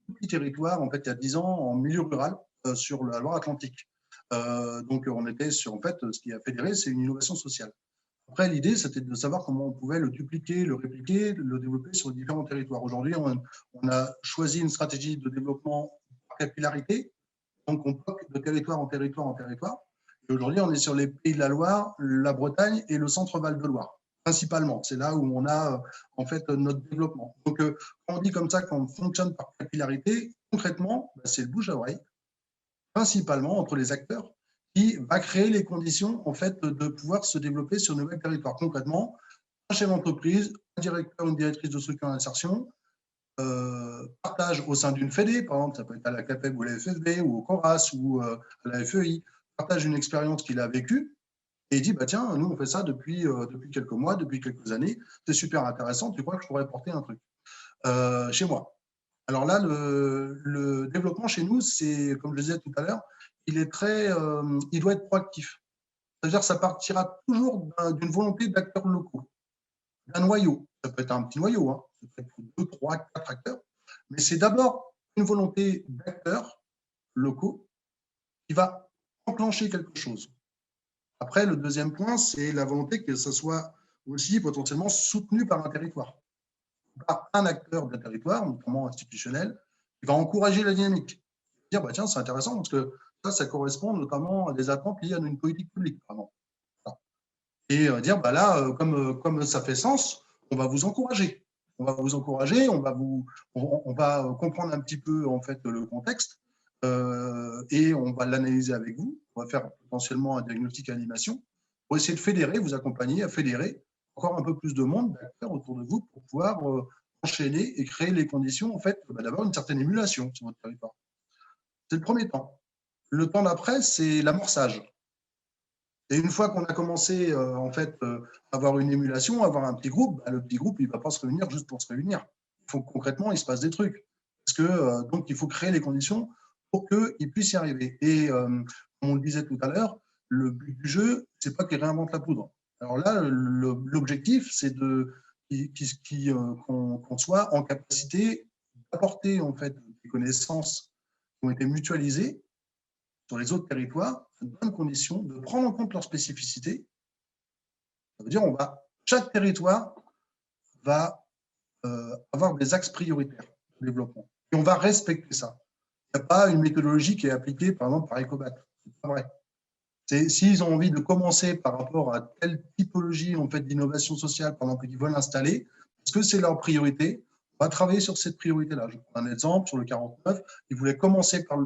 petit territoire, en fait, il y a 10 ans, en milieu rural, sur la Loire-Atlantique. Donc, on était sur, en fait, ce qui a fédéré, c'est une innovation sociale. Après, l'idée, c'était de savoir comment on pouvait le dupliquer, le répliquer, le développer sur différents territoires. Aujourd'hui, on a choisi une stratégie de développement par capillarité. Donc, on toque de territoire en territoire en territoire. Et aujourd'hui, on est sur les Pays de la Loire, la Bretagne et le centre Val-de-Loire, principalement. C'est là où on a en fait notre développement. Donc, quand on dit comme ça qu'on fonctionne par capillarité, concrètement, c'est le bouche à oreille, principalement entre les acteurs, qui va créer les conditions en fait de pouvoir se développer sur de nouveaux territoires. Concrètement, un chef d'entreprise, un directeur, une directrice de structure d'insertion, partage au sein d'une fédé, par exemple, ça peut être à la CAPEB ou à la FFB ou au CORAS ou à la FEI, partage une expérience qu'il a vécue et il dit bah, tiens, nous on fait ça depuis quelques mois, depuis quelques années, c'est super intéressant, tu crois que je pourrais porter un truc chez moi. Alors là, le développement chez nous, c'est, comme je le disais tout à l'heure, il doit être proactif. C'est-à-dire que ça partira toujours d'une volonté d'acteurs locaux. d'un noyau. Ça peut être un petit noyau, hein. Ça peut être 2, 3, 4 acteurs, mais c'est d'abord une volonté d'acteurs locaux qui va enclencher quelque chose. Après, le deuxième point, c'est la volonté que ce soit aussi potentiellement soutenu par un territoire, par un acteur d'un territoire, notamment institutionnel, qui va encourager la dynamique. Dire, bah, tiens, c'est intéressant parce que ça correspond notamment à des attentes liées à une politique publique. Pardon. Et dire, bah là, comme ça fait sens, on va vous encourager. On va vous encourager, on va comprendre un petit peu en fait le contexte et on va l'analyser avec vous. On va faire potentiellement un diagnostic animation pour essayer de fédérer, vous accompagner à fédérer encore un peu plus de monde, d'acteurs autour de vous pour pouvoir enchaîner et créer les conditions en fait d'avoir une certaine émulation sur votre territoire. C'est le premier temps. Le temps d'après, c'est l'amorçage. Et une fois qu'on a commencé en fait, à avoir une émulation, à avoir un petit groupe, bah, le petit groupe, il ne va pas se réunir juste pour se réunir. Il faut concrètement, il se passe des trucs. Parce que, donc, il faut créer les conditions pour qu'il puisse y arriver. Et comme on le disait tout à l'heure, le but du jeu, ce n'est pas qu'il réinvente la poudre. Alors là, l'objectif, c'est qu'on soit en capacité d'apporter en fait, des connaissances qui ont été mutualisées sur les autres territoires, de bonnes conditions, de prendre en compte leurs spécificités. Ça veut dire chaque territoire va avoir des axes prioritaires de développement. Et on va respecter ça. Il n'y a pas une méthodologie qui est appliquée, par exemple, par Ecobat. Ce n'est pas vrai. S'ils ont envie de commencer par rapport à telle typologie en fait, d'innovation sociale, par exemple, qu'ils veulent installer, parce que c'est leur priorité, on va travailler sur cette priorité-là. Je prends un exemple sur le 49. Ils voulaient commencer par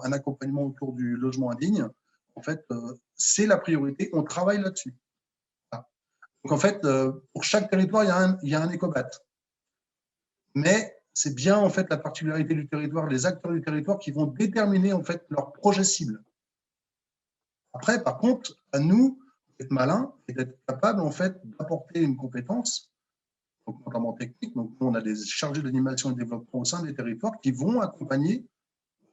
un accompagnement autour du logement indigne. En fait, c'est la priorité. On travaille là-dessus. Voilà. Donc, en fait, pour chaque territoire, il y a un écobat. Mais c'est bien, en fait, la particularité du territoire, les acteurs du territoire qui vont déterminer, en fait, leur projet cible. Après, par contre, à nous d'être malins et d'être capables, en fait, d'apporter une compétence, donc notamment technique. Donc, nous, on a des chargés d'animation et de développement au sein des territoires qui vont accompagner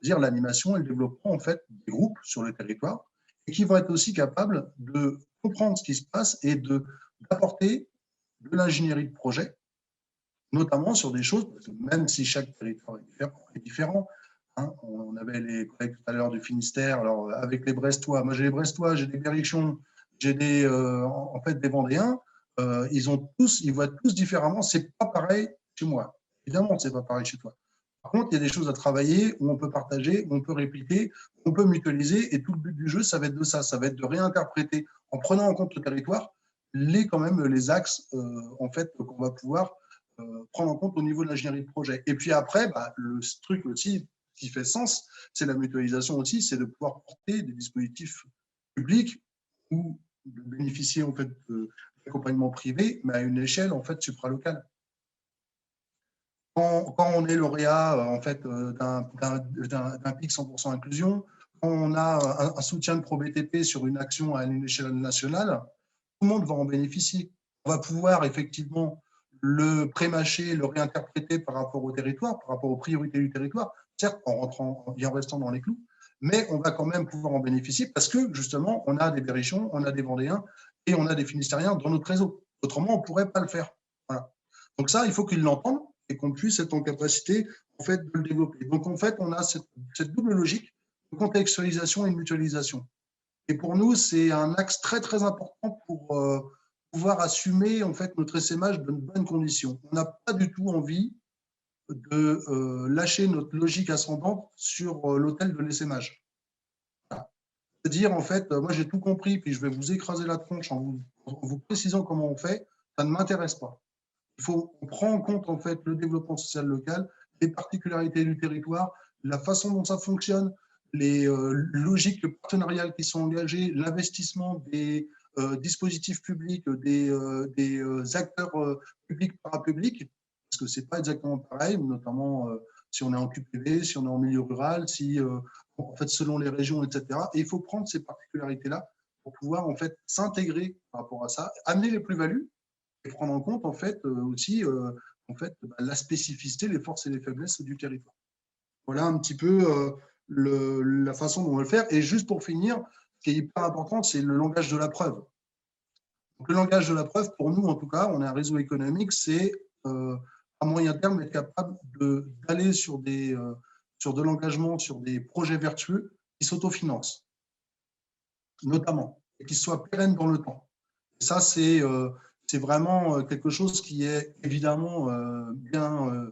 l'animation et le développement en fait, des groupes sur le territoire et qui vont être aussi capables de comprendre ce qui se passe et d'apporter de l'ingénierie de projet, notamment sur des choses, même si chaque territoire est différent. Hein, on avait les collègues tout à l'heure du Finistère, alors avec les Brestois, moi j'ai les Brestois, j'ai des Berrichons, j'ai en fait des Vendéens. Ils voient tous différemment. C'est pas pareil chez moi. Évidemment, c'est pas pareil chez toi. Par contre, il y a des choses à travailler où on peut partager, où on peut répliquer, où on peut mutualiser. Et tout le but du jeu, ça va être de ça. Ça va être de réinterpréter, en prenant en compte le territoire, les axes en fait qu'on va pouvoir prendre en compte au niveau de l'ingénierie de projet. Et puis après, bah, le truc aussi qui fait sens, c'est la mutualisation aussi, c'est de pouvoir porter des dispositifs publics ou de bénéficier en fait d'accompagnement privé, mais à une échelle en fait supralocale. Quand on est lauréat en fait d'un PIC 100% inclusion, quand on a un soutien de ProBTP sur une action à une échelle nationale, tout le monde va en bénéficier. On va pouvoir effectivement le prémâcher, le réinterpréter par rapport au territoire, par rapport aux priorités du territoire, certes en restant dans les clous, mais on va quand même pouvoir en bénéficier parce que justement, on a des Berrichons, on a des Vendéens et on a des Finistériens dans notre réseau. Autrement, on ne pourrait pas le faire. Voilà. Donc ça, il faut qu'ils l'entendent et qu'on puisse être en capacité en fait, de le développer. Donc en fait, on a cette double logique de contextualisation et de mutualisation. Et pour nous, c'est un axe très très important pour pouvoir assumer en fait, notre essaimage dans de bonnes conditions. On n'a pas du tout envie de lâcher notre logique ascendante sur l'autel de l'essaimage. Voilà. C'est-à-dire, en fait, moi j'ai tout compris, puis je vais vous écraser la tronche en vous précisant comment on fait, ça ne m'intéresse pas. On prend en compte en fait, le développement social local, les particularités du territoire, la façon dont ça fonctionne, les logiques partenariales qui sont engagées, l'investissement des dispositifs publics, des acteurs publics parapublics, parce que ce n'est pas exactement pareil, notamment si on est en QPV, si on est en milieu rural, si, en fait, selon les régions, etc. Et il faut prendre ces particularités-là pour pouvoir en fait, s'intégrer par rapport à ça, amener les plus-values et prendre en compte en fait, aussi en fait, la spécificité, les forces et les faiblesses du territoire. Voilà un petit peu la façon dont on va le faire. Et juste pour finir, ce qui est hyper important, c'est le langage de la preuve. Donc, le langage de la preuve, pour nous en tout cas, on est un réseau économique, c'est à moyen terme être capable d'aller sur de l'engagement, sur des projets vertueux qui s'autofinancent, notamment, et qui soient pérennes dans le temps. Et ça, c'est vraiment quelque chose qui est évidemment bien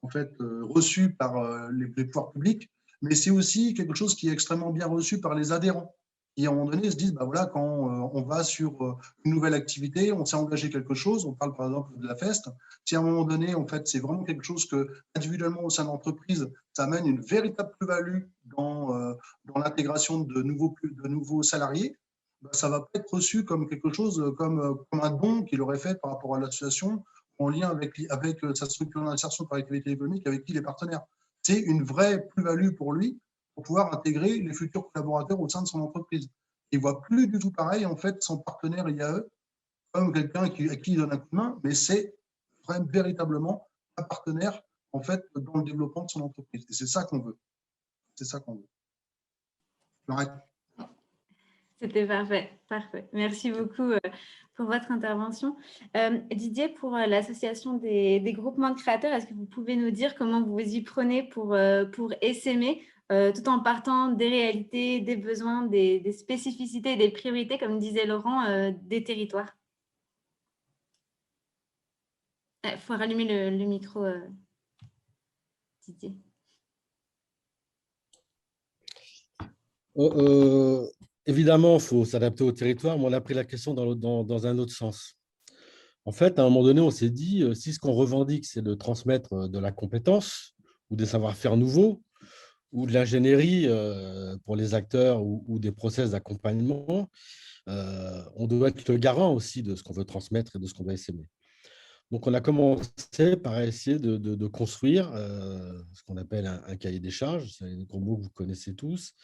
en fait, reçu par les pouvoirs publics, mais c'est aussi quelque chose qui est extrêmement bien reçu par les adhérents, qui à un moment donné se disent, bah voilà, quand on va sur une nouvelle activité, on s'est engagé quelque chose, on parle par exemple de la FEST, si à un moment donné, en fait, c'est vraiment quelque chose que, individuellement au sein de l'entreprise, ça amène une véritable plus-value dans l'intégration de nouveaux salariés, bah, ça ne va pas être reçu comme quelque chose, comme un don qu'il aurait fait par rapport à l'association, en lien avec sa structure d'insertion par l'activité économique avec qui il est partenaire. C'est une vraie plus-value pour lui pour pouvoir intégrer les futurs collaborateurs au sein de son entreprise. Il ne voit plus du tout pareil, en fait, son partenaire IAE comme quelqu'un à qui il donne un coup de main, mais c'est véritablement un partenaire, en fait, dans le développement de son entreprise. Et c'est ça qu'on veut. C'est ça qu'on veut. J'arrête. C'était parfait, parfait. Merci beaucoup pour votre intervention. Didier, pour l'association des groupements de créateurs, est-ce que vous pouvez nous dire comment vous y prenez pour essaimer, tout en partant des réalités, des besoins, des spécificités, des priorités, comme disait Laurent, des territoires? Il faut rallumer le micro, Didier. Évidemment, il faut s'adapter au territoire, mais on a pris la question dans un autre sens. En fait, à un moment donné, on s'est dit, si ce qu'on revendique, c'est de transmettre de la compétence ou des savoir-faire nouveaux ou de l'ingénierie pour les acteurs ou des process d'accompagnement, on doit être le garant aussi de ce qu'on veut transmettre et de ce qu'on doit essaimer. Donc, on a commencé par essayer de construire ce qu'on appelle un cahier des charges. C'est un gros mot que vous connaissez tous.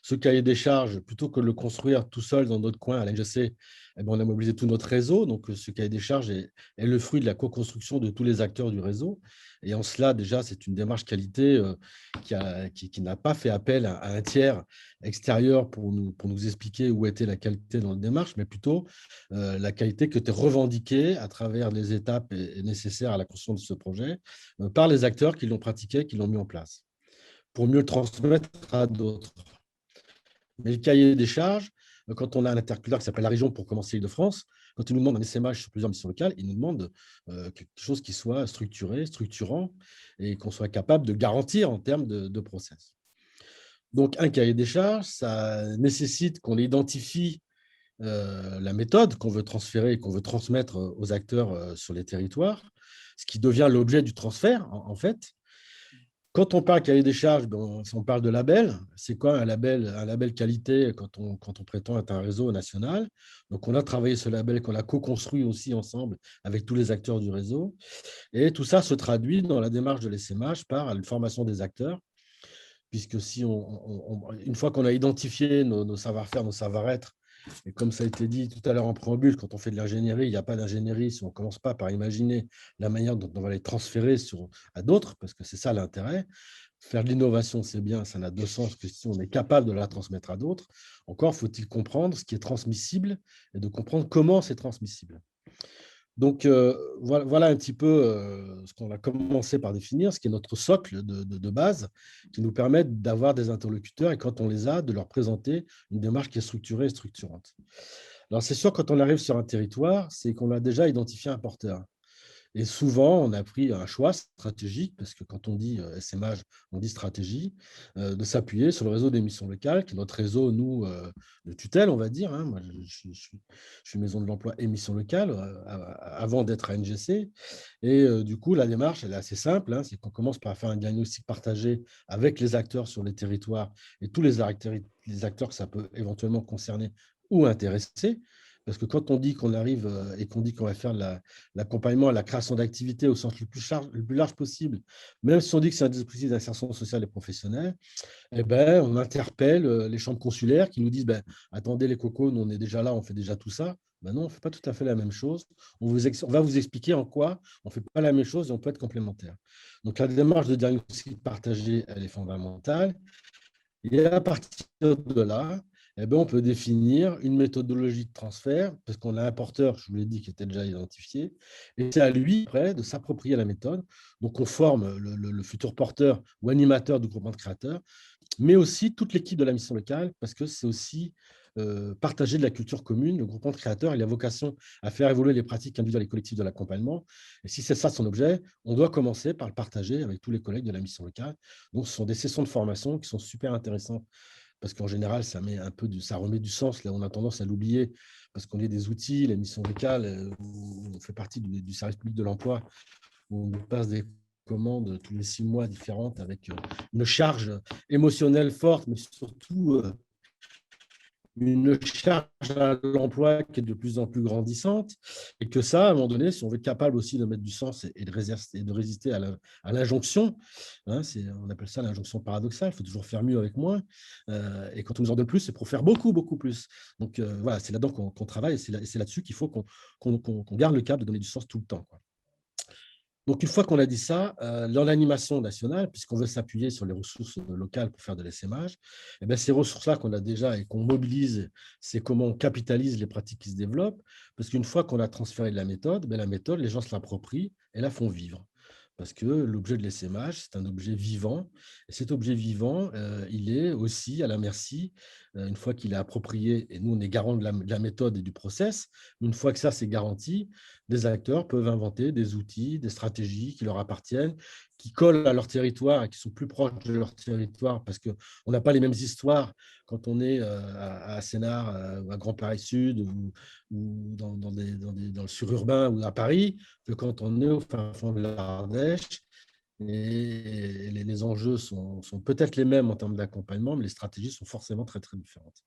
Ce cahier des charges, plutôt que de le construire tout seul dans notre coin à l'NGC, on a mobilisé tout notre réseau. Donc, ce cahier des charges est le fruit de la co-construction de tous les acteurs du réseau. Et en cela, déjà, c'est une démarche qualité qui n'a pas fait appel à un tiers extérieur pour nous expliquer où était la qualité dans la démarche, mais plutôt la qualité qui était revendiquée à travers les étapes nécessaires à la construction de ce projet par les acteurs qui l'ont pratiqué, qui l'ont mis en place, pour mieux le transmettre à d'autres. Mais le cahier des charges, quand on a un interlocuteur qui s'appelle la région, pour commencer Île-de-France, quand il nous demande un SMH sur plusieurs missions locales, il nous demande quelque chose qui soit structuré, structurant, et qu'on soit capable de garantir en termes de process. Donc, un cahier des charges, ça nécessite qu'on identifie la méthode qu'on veut transférer et qu'on veut transmettre aux acteurs sur les territoires, ce qui devient l'objet du transfert, en fait. Quand on parle cahier des charges, on parle de label. C'est quoi un label? Un label qualité quand on prétend être un réseau national. Donc, on a travaillé ce label qu'on a co-construit aussi ensemble avec tous les acteurs du réseau. Et tout ça se traduit dans la démarche de l'SMH par une formation des acteurs, puisque si une fois qu'on a identifié nos savoir-faire, nos savoir-être, et comme ça a été dit tout à l'heure en préambule, quand on fait de l'ingénierie, il n'y a pas d'ingénierie si on ne commence pas par imaginer la manière dont on va les transférer à d'autres, parce que c'est ça l'intérêt. Faire de l'innovation, c'est bien, ça n'a de sens que si on est capable de la transmettre à d'autres. Encore faut-il comprendre ce qui est transmissible et de comprendre comment c'est transmissible. Donc, voilà un petit peu ce qu'on a commencé par définir, ce qui est notre socle de base, qui nous permet d'avoir des interlocuteurs et quand on les a, de leur présenter une démarche qui est structurée et structurante. Alors, c'est sûr, quand on arrive sur un territoire, c'est qu'on a déjà identifié un porteur. Et souvent, on a pris un choix stratégique, parce que quand on dit SMH, on dit stratégie, de s'appuyer sur le réseau des missions locales, qui est notre réseau, nous, de tutelle, on va dire. Hein. Moi, je suis maison de l'emploi et mission locale avant d'être à NGC. Et du coup, la démarche, elle est assez simple. Hein, c'est qu'on commence par faire un diagnostic partagé avec les acteurs sur les territoires et tous les acteurs que ça peut éventuellement concerner ou intéresser. Parce que quand on dit qu'on arrive et qu'on dit qu'on va faire l'accompagnement à la création d'activités au sens le plus large possible, même si on dit que c'est un dispositif d'insertion sociale et professionnelle, on interpelle les chambres consulaires qui nous disent attendez les cocos, nous on est déjà là, on fait déjà tout ça. Non, on ne fait pas tout à fait la même chose. On va vous expliquer en quoi on ne fait pas la même chose et on peut être complémentaire. Donc la démarche de diagnostic partagé, elle est fondamentale. Et à partir de là, eh ben, on peut définir une méthodologie de transfert, parce qu'on a un porteur, je vous l'ai dit, qui était déjà identifié, et c'est à lui, après, de s'approprier la méthode. Donc, on forme le futur porteur ou animateur du groupement de créateurs, mais aussi toute l'équipe de la mission locale, parce que c'est aussi partager de la culture commune. Le groupement de créateurs, il a vocation à faire évoluer les pratiques individuelles et collectives de l'accompagnement. Et si c'est ça son objet, on doit commencer par le partager avec tous les collègues de la mission locale. Donc, ce sont des sessions de formation qui sont super intéressantes, parce qu'en général, ça remet du sens. Là, on a tendance à l'oublier, parce qu'on est des outils, les missions locales, on fait partie du service public de l'emploi, où on nous passe des commandes tous les 6 mois différentes, avec une charge émotionnelle forte, mais surtout une charge à l'emploi qui est de plus en plus grandissante, et que ça, à un moment donné, si on veut être capable aussi de mettre du sens et de résister à l'injonction, hein, on appelle ça l'injonction paradoxale, il faut toujours faire mieux avec moins, et quand on nous en donne plus, c'est pour faire beaucoup, beaucoup plus. Donc voilà, c'est là-dedans qu'on travaille, et c'est là-dessus qu'il faut qu'on garde le cap de donner du sens tout le temps, quoi. Donc, une fois qu'on a dit ça, dans l'animation nationale, puisqu'on veut s'appuyer sur les ressources locales pour faire de l'essaimage, eh bien, ces ressources-là qu'on a déjà et qu'on mobilise, c'est comment on capitalise les pratiques qui se développent, parce qu'une fois qu'on a transféré de la méthode, les gens se l'approprient et la font vivre. Parce que l'objet de l'essaimage, c'est un objet vivant. Et cet objet vivant, il est aussi à la merci, une fois qu'il est approprié, et nous, on est garant de la méthode et du process, une fois que ça, c'est garanti, des acteurs peuvent inventer des outils, des stratégies qui leur appartiennent, qui collent à leur territoire et qui sont plus proches de leur territoire, parce qu'on n'a pas les mêmes histoires quand on est à Sénart, à Grand Paris Sud, ou dans le sururbain, ou à Paris, que quand on est au fin fond de l'Ardèche. Et les enjeux sont peut-être les mêmes en termes d'accompagnement, mais les stratégies sont forcément très, très différentes.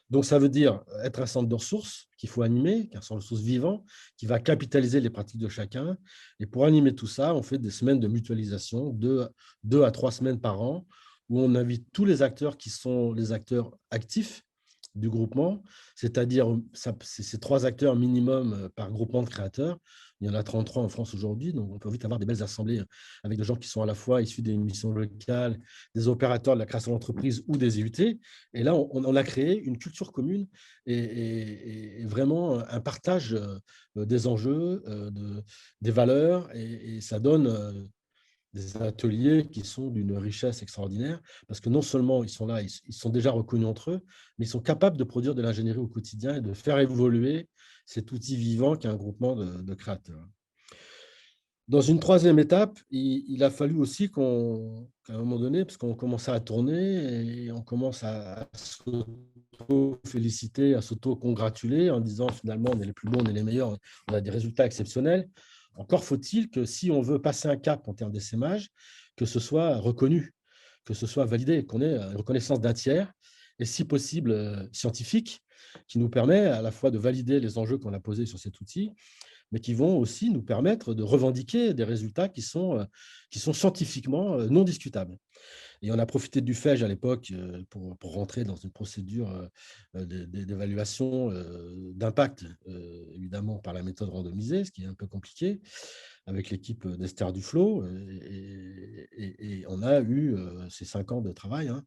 Donc, ça veut dire être un centre de ressources qu'il faut animer, un centre de ressources vivant, qui va capitaliser les pratiques de chacun. Et pour animer tout ça, on fait des semaines de mutualisation, 2 à 3 semaines par an, où on invite tous les acteurs qui sont les acteurs actifs du groupement, c'est-à-dire c'est 3 acteurs minimum par groupement de créateurs. Il y en a 33 en France aujourd'hui, donc on peut vite avoir des belles assemblées avec des gens qui sont à la fois issus des missions locales, des opérateurs de la création d'entreprise ou des IUT. Et là, on a créé une culture commune et vraiment un partage des enjeux, des valeurs, et ça donne des ateliers qui sont d'une richesse extraordinaire, parce que non seulement ils sont là, ils sont déjà reconnus entre eux, mais ils sont capables de produire de l'ingénierie au quotidien et de faire évoluer cet outil vivant qu'est un groupement de créateurs. Dans une troisième étape, il a fallu aussi qu'à un moment donné, parce qu'on commençait à tourner et on commence à s'auto-féliciter, à s'auto-congratuler en disant finalement on est les plus bons, on est les meilleurs, on a des résultats exceptionnels. Encore faut-il que si on veut passer un cap en termes d'essaimage, que ce soit reconnu, que ce soit validé, qu'on ait une reconnaissance d'un tiers, et si possible scientifique, qui nous permet à la fois de valider les enjeux qu'on a posés sur cet outil, mais qui vont aussi nous permettre de revendiquer des résultats qui sont scientifiquement non discutables. Et on a profité du FEJ à l'époque pour rentrer dans une procédure d'évaluation d'impact, évidemment par la méthode randomisée, ce qui est un peu compliqué, avec l'équipe d'Esther Duflo. Et on a eu ces 5 ans de travail, hein,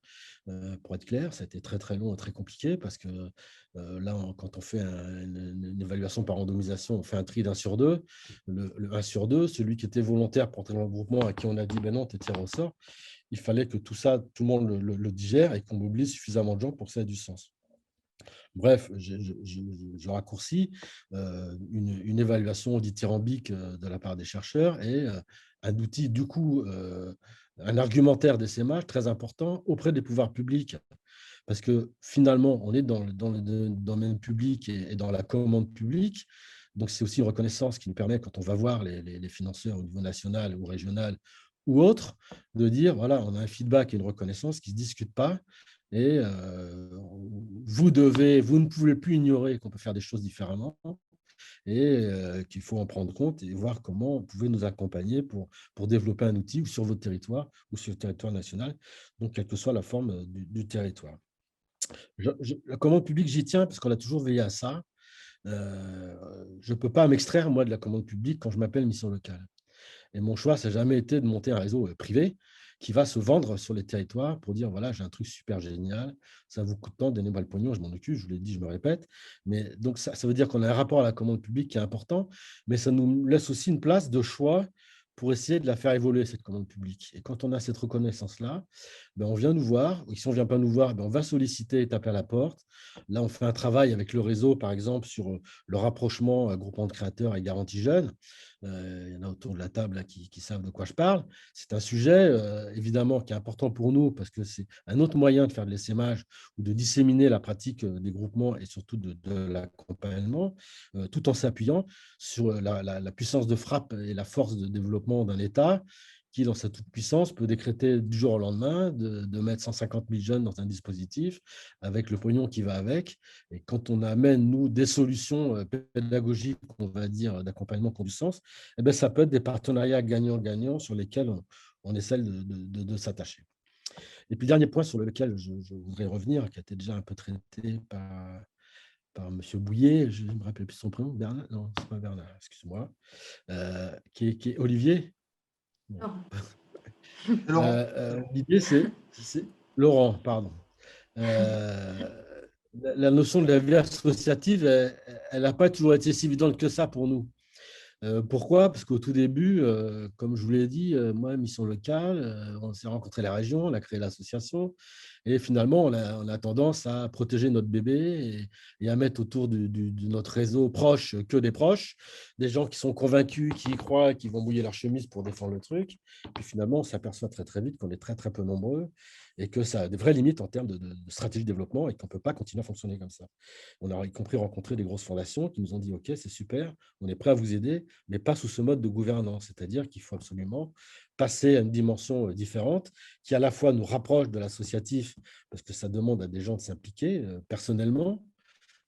pour être clair. Ça a été très, très long et très compliqué, parce que là, quand on fait une évaluation par randomisation, on fait un tri d'1 sur 2. Le 1 sur 2, celui qui était volontaire pour entrer dans le groupement, à qui on a dit ben non, tu es tiré au sort, il fallait que tout ça, tout le monde le digère et qu'on mobilise suffisamment de gens pour que ça ait du sens. Bref, je raccourcis, une évaluation dithyrambique de la part des chercheurs, et un outil, du coup, un argumentaire d'essaimage très important auprès des pouvoirs publics, parce que finalement, on est dans le domaine public et dans la commande publique. Donc, c'est aussi une reconnaissance qui nous permet, quand on va voir les financeurs au niveau national ou régional ou autre, de dire, voilà, on a un feedback et une reconnaissance qui ne se discutent pas, et vous ne pouvez plus ignorer qu'on peut faire des choses différemment, et qu'il faut en prendre compte et voir comment vous pouvez nous accompagner pour développer un outil, ou sur votre territoire ou sur le territoire national, donc quelle que soit la forme du territoire. La commande publique, j'y tiens parce qu'on a toujours veillé à ça. Je ne peux pas m'extraire, moi, de la commande publique quand je m'appelle mission locale. Et mon choix, ça n'a jamais été de monter un réseau privé qui va se vendre sur les territoires pour dire, voilà, j'ai un truc super génial, ça vous coûte tant, donnez-moi le pognon, je m'en occupe, je vous l'ai dit, je me répète. Mais donc, ça veut dire qu'on a un rapport à la commande publique qui est important, mais ça nous laisse aussi une place de choix pour essayer de la faire évoluer, cette commande publique. Et quand on a cette reconnaissance-là, ben on vient nous voir, ou si on ne vient pas nous voir, ben on va solliciter et taper à la porte. Là, on fait un travail avec le réseau, par exemple, sur le rapprochement groupement de créateurs et garantie jeunes. Il y en a autour de la table là, qui savent de quoi je parle. C'est un sujet, évidemment, qui est important pour nous parce que c'est un autre moyen de faire de l'essaimage ou de disséminer la pratique des groupements et surtout de l'accompagnement, tout en s'appuyant sur la puissance de frappe et la force de développement d'un État qui, dans sa toute-puissance, peut décréter du jour au lendemain de mettre 150 000 jeunes dans un dispositif avec le pognon qui va avec. Et quand on amène, nous, des solutions pédagogiques, on va dire, d'accompagnement qui ont du sens, eh bien, ça peut être des partenariats gagnant-gagnant sur lesquels on essaie de s'attacher. Et puis, dernier point sur lequel je voudrais revenir, qui a été déjà un peu traité par M. Bouillet, je ne me rappelle plus son prénom, Bernard, non, ce n'est pas Bernard, excuse-moi, qui est Olivier. L'idée, c'est Laurent, pardon. La notion de la vie associative, elle n'a pas toujours été si évidente que ça pour nous. Pourquoi? Parce qu'au tout début, comme je vous l'ai dit, moi, mission locale, on s'est rencontré la région, on a créé l'association et finalement, on a tendance à protéger notre bébé et à mettre autour de notre réseau proche que des proches, des gens qui sont convaincus, qui y croient, qui vont mouiller leur chemise pour défendre le truc. Et finalement, on s'aperçoit très, très vite qu'on est très, très peu nombreux et que ça a des vraies limites en termes de stratégie de développement et qu'on ne peut pas continuer à fonctionner comme ça. On a y compris rencontré des grosses fondations qui nous ont dit « Ok, c'est super, on est prêt à vous aider, mais pas sous ce mode de gouvernance. » C'est-à-dire qu'il faut absolument passer à une dimension différente qui à la fois nous rapproche de l'associatif, parce que ça demande à des gens de s'impliquer personnellement,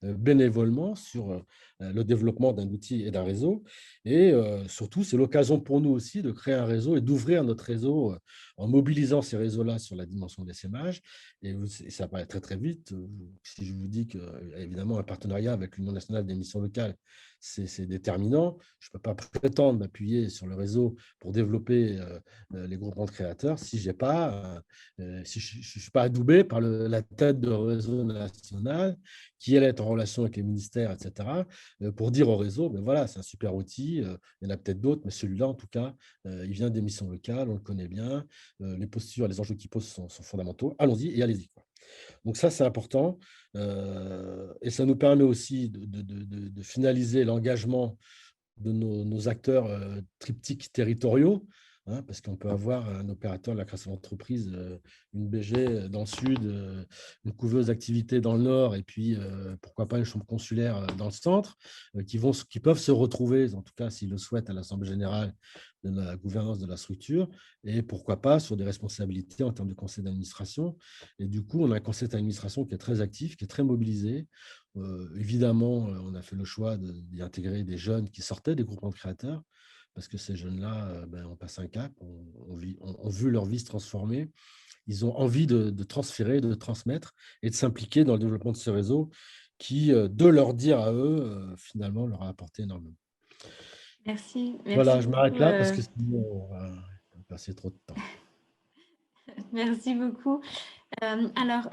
bénévolement sur le développement d'un outil et d'un réseau. Et surtout, c'est l'occasion pour nous aussi de créer un réseau et d'ouvrir notre réseau en mobilisant ces réseaux-là sur la dimension des SMH. Et ça paraît très, très vite. Si je vous dis qu'évidemment, un partenariat avec l'Union nationale des missions locales, c'est déterminant. Je ne peux pas prétendre m'appuyer sur le réseau pour développer les groupements de créateurs si je ne suis pas adoubé par la tête de réseau national qui elle est en relation avec les ministères, etc., pour dire au réseau, ben voilà, c'est un super outil, il y en a peut-être d'autres, mais celui-là, en tout cas, il vient des missions locales, on le connaît bien, les postures, les enjeux qu'il pose sont fondamentaux, allons-y et allez-y. Donc ça, c'est important, et ça nous permet aussi de finaliser l'engagement de nos acteurs triptyques territoriaux, parce qu'on peut avoir un opérateur de la création d'entreprise, une BG dans le sud, une couveuse d'activité dans le nord, et puis pourquoi pas une chambre consulaire dans le centre, qui peuvent se retrouver, en tout cas s'ils le souhaitent, à l'Assemblée générale de la gouvernance de la structure, et pourquoi pas sur des responsabilités en termes de conseil d'administration. Et du coup, on a un conseil d'administration qui est très actif, qui est très mobilisé. Évidemment, on a fait le choix d'y intégrer des jeunes qui sortaient des groupements de créateurs, parce que ces jeunes-là, on passe un cap, ont vu leur vie se transformer. Ils ont envie de transférer, de transmettre et de s'impliquer dans le développement de ce réseau qui, de leur dire à eux, finalement, leur a apporté énormément. Merci. Voilà, je m'arrête là parce que sinon, on va passer trop de temps. Merci beaucoup. Alors,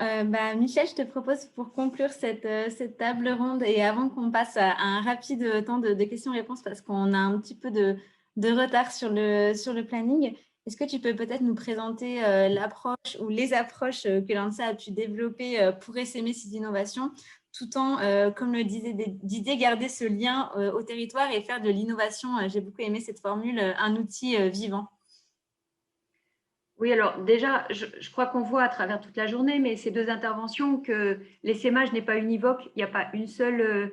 Michel, je te propose pour conclure cette table ronde et avant qu'on passe à un rapide temps de questions-réponses parce qu'on a un petit peu de retard sur le planning, est-ce que tu peux peut-être nous présenter l'approche ou les approches que l'ANSA a pu développer pour essaimer ces innovations tout en, comme le disait Didier, garder ce lien au territoire et faire de l'innovation, j'ai beaucoup aimé cette formule, un outil vivant. Oui, alors déjà, je crois qu'on voit à travers toute la journée, mais ces deux interventions, que l'essaimage n'est pas univoque, il n'y a pas une seule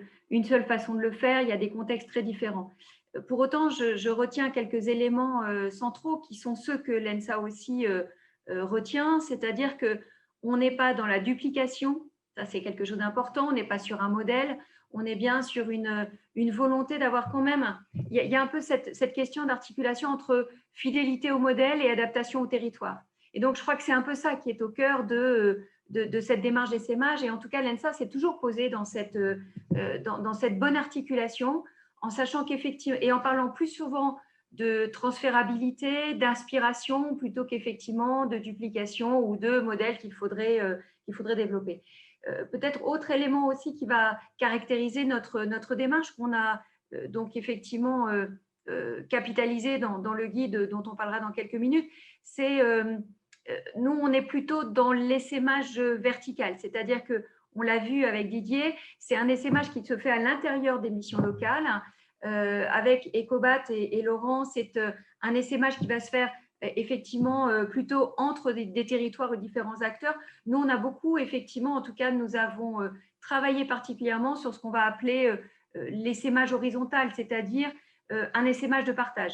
façon de le faire, il y a des contextes très différents. Pour autant, je retiens quelques éléments centraux qui sont ceux que l'ENSA aussi retient, c'est-à-dire qu'on n'est pas dans la duplication, ça c'est quelque chose d'important, on n'est pas sur un modèle, on est bien sur une volonté d'avoir quand même, il y a un peu cette question d'articulation entre fidélité au modèle et adaptation au territoire. Et donc, je crois que c'est un peu ça qui est au cœur de cette démarche d'essaimage. Et en tout cas, l'ENSA s'est toujours posé dans cette bonne articulation, en sachant qu'effectivement, et en parlant plus souvent de transférabilité, d'inspiration, plutôt qu'effectivement de duplication ou de modèles qu'il faudrait développer. Peut-être autre élément aussi qui va caractériser notre démarche qu'on a donc effectivement capitalisé dans le guide dont on parlera dans quelques minutes, c'est nous, on est plutôt dans l'essaimage vertical, c'est-à-dire que on l'a vu avec Didier, c'est un essaimage qui se fait à l'intérieur des missions locales. Avec Ecobat et Laurent, c'est un essaimage qui va se faire effectivement plutôt entre des territoires et différents acteurs. Nous, on a beaucoup, effectivement, en tout cas, nous avons travaillé particulièrement sur ce qu'on va appeler l'essaimage horizontal, c'est-à-dire un essaimage de partage.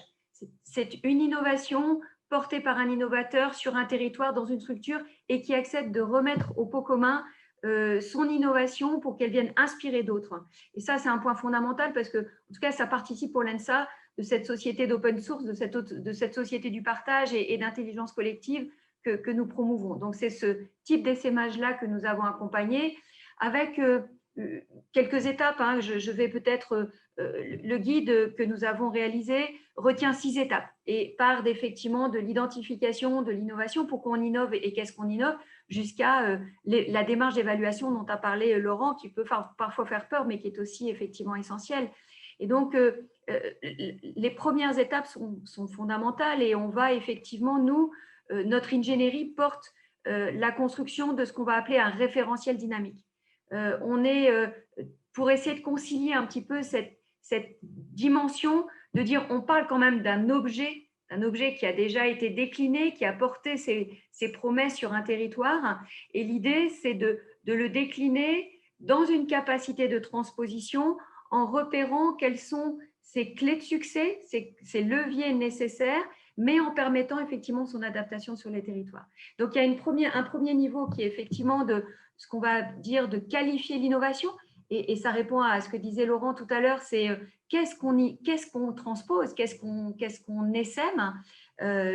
C'est une innovation portée par un innovateur sur un territoire, dans une structure, et qui accepte de remettre au pot commun son innovation pour qu'elle vienne inspirer d'autres. Et ça, c'est un point fondamental parce que, en tout cas, ça participe pour l'ENSA de cette société d'open source, de cette société du partage et d'intelligence collective que nous promouvons. Donc, c'est ce type d'essaimage-là que nous avons accompagné avec quelques étapes. Hein. Je vais peut-être… le guide que nous avons réalisé retient 6 étapes et part effectivement de l'identification de l'innovation, pourquoi on innove et qu'est-ce qu'on innove, jusqu'à la démarche d'évaluation dont a parlé Laurent, qui peut parfois faire peur, mais qui est aussi effectivement essentielle. Et donc, les premières étapes sont fondamentales et on va effectivement, nous, notre ingénierie porte la construction de ce qu'on va appeler un référentiel dynamique. On est, pour essayer de concilier un petit peu cette dimension de dire, on parle quand même d'un objet qui a déjà été décliné, qui a porté ses promesses sur un territoire. Et l'idée, c'est de le décliner dans une capacité de transposition en repérant quelles sont ses clés de succès, ses leviers nécessaires, mais en permettant effectivement son adaptation sur les territoires. Donc, il y a un premier niveau qui est effectivement de ce qu'on va dire de qualifier l'innovation. Et ça répond à ce que disait Laurent tout à l'heure, c'est qu'est-ce qu'on transpose, qu'est-ce qu'on essaime.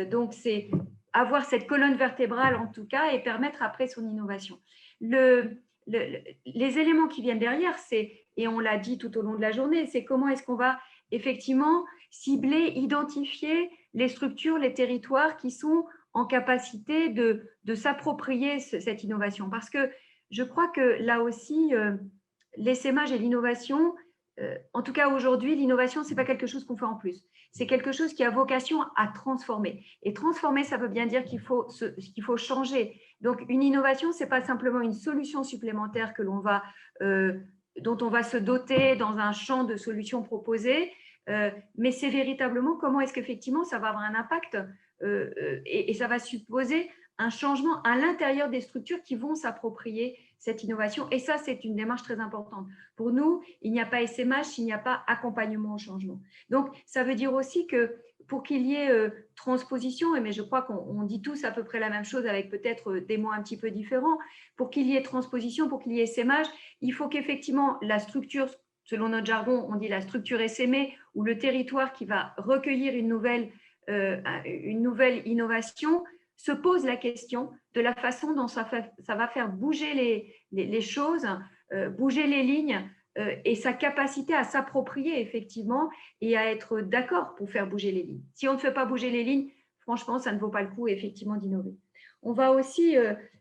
Donc, c'est avoir cette colonne vertébrale en tout cas et permettre après son innovation. Les éléments qui viennent derrière, et on l'a dit tout au long de la journée, c'est comment est-ce qu'on va effectivement cibler, identifier les structures, les territoires qui sont en capacité de s'approprier cette innovation. Parce que je crois que là aussi, l'essaimage et l'innovation, en tout cas aujourd'hui, l'innovation, ce n'est pas quelque chose qu'on fait en plus. C'est quelque chose qui a vocation à transformer. Et transformer, ça veut bien dire qu'il faut changer. Donc, une innovation, ce n'est pas simplement une solution supplémentaire dont on va se doter dans un champ de solutions proposées, mais c'est véritablement comment est-ce qu'effectivement ça va avoir un impact et ça va supposer un changement à l'intérieur des structures qui vont s'approprier cette innovation. Et ça, c'est une démarche très importante. Pour nous, il n'y a pas essaimage s'il n'y a pas accompagnement au changement. Donc, ça veut dire aussi que pour qu'il y ait transposition, mais je crois qu'on dit tous à peu près la même chose avec peut-être des mots un petit peu différents, pour qu'il y ait transposition, pour qu'il y ait essaimage, il faut qu'effectivement la structure, selon notre jargon, on dit la structure essaimée, ou le territoire qui va recueillir une nouvelle innovation, se pose la question de la façon dont ça va faire bouger les choses, bouger les lignes et sa capacité à s'approprier effectivement et à être d'accord pour faire bouger les lignes. Si on ne fait pas bouger les lignes, franchement, ça ne vaut pas le coup effectivement d'innover. On va aussi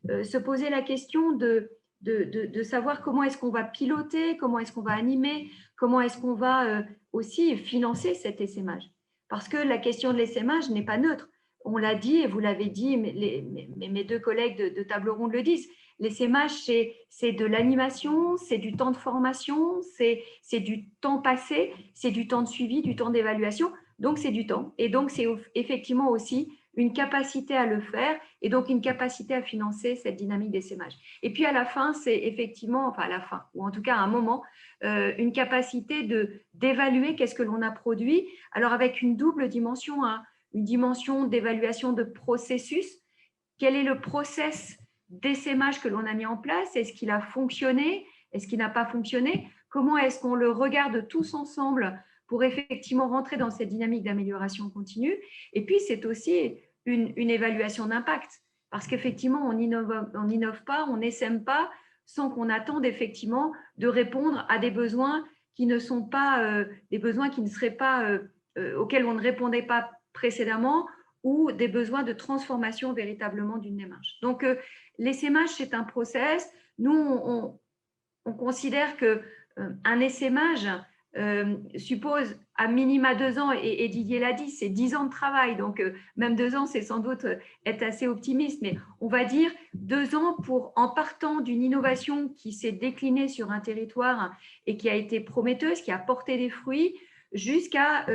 se poser la question de savoir comment est-ce qu'on va piloter, comment est-ce qu'on va animer, comment est-ce qu'on va aussi financer cet essaimage. Parce que la question de l'essaimage n'est pas neutre. On l'a dit et vous l'avez dit, mes deux collègues de Table Ronde le disent, l'essaimage, c'est de l'animation, c'est du temps de formation, c'est du temps passé, c'est du temps de suivi, du temps d'évaluation, donc c'est du temps. Et donc, c'est effectivement aussi une capacité à le faire et donc une capacité à financer cette dynamique d'essaimage. Et puis à la fin, c'est effectivement, enfin à la fin, ou en tout cas à un moment, une capacité d'évaluer qu'est-ce que l'on a produit, alors avec une double dimension, hein, une dimension d'évaluation de processus. Quel est le process d'essaimage que l'on a mis en place? Est-ce qu'il a fonctionné? Est-ce qu'il n'a pas fonctionné? Comment est-ce qu'on le regarde tous ensemble pour effectivement rentrer dans cette dynamique d'amélioration continue? Et puis, c'est aussi une évaluation d'impact. Parce qu'effectivement, on n'innove pas, on n'essaime pas sans qu'on attende effectivement de répondre à des besoins qui ne sont pas des besoins qui ne seraient pas auxquels on ne répondait pas précédemment ou des besoins de transformation véritablement d'une démarche. Donc, l'essaimage, c'est un process. Nous, on considère qu'un essaimage suppose à minima 2 ans, et Didier l'a dit, c'est 10 ans de travail. Donc, même 2 ans, c'est sans doute être assez optimiste, mais on va dire 2 ans en partant d'une innovation qui s'est déclinée sur un territoire et qui a été prometteuse, qui a porté des fruits, jusqu'à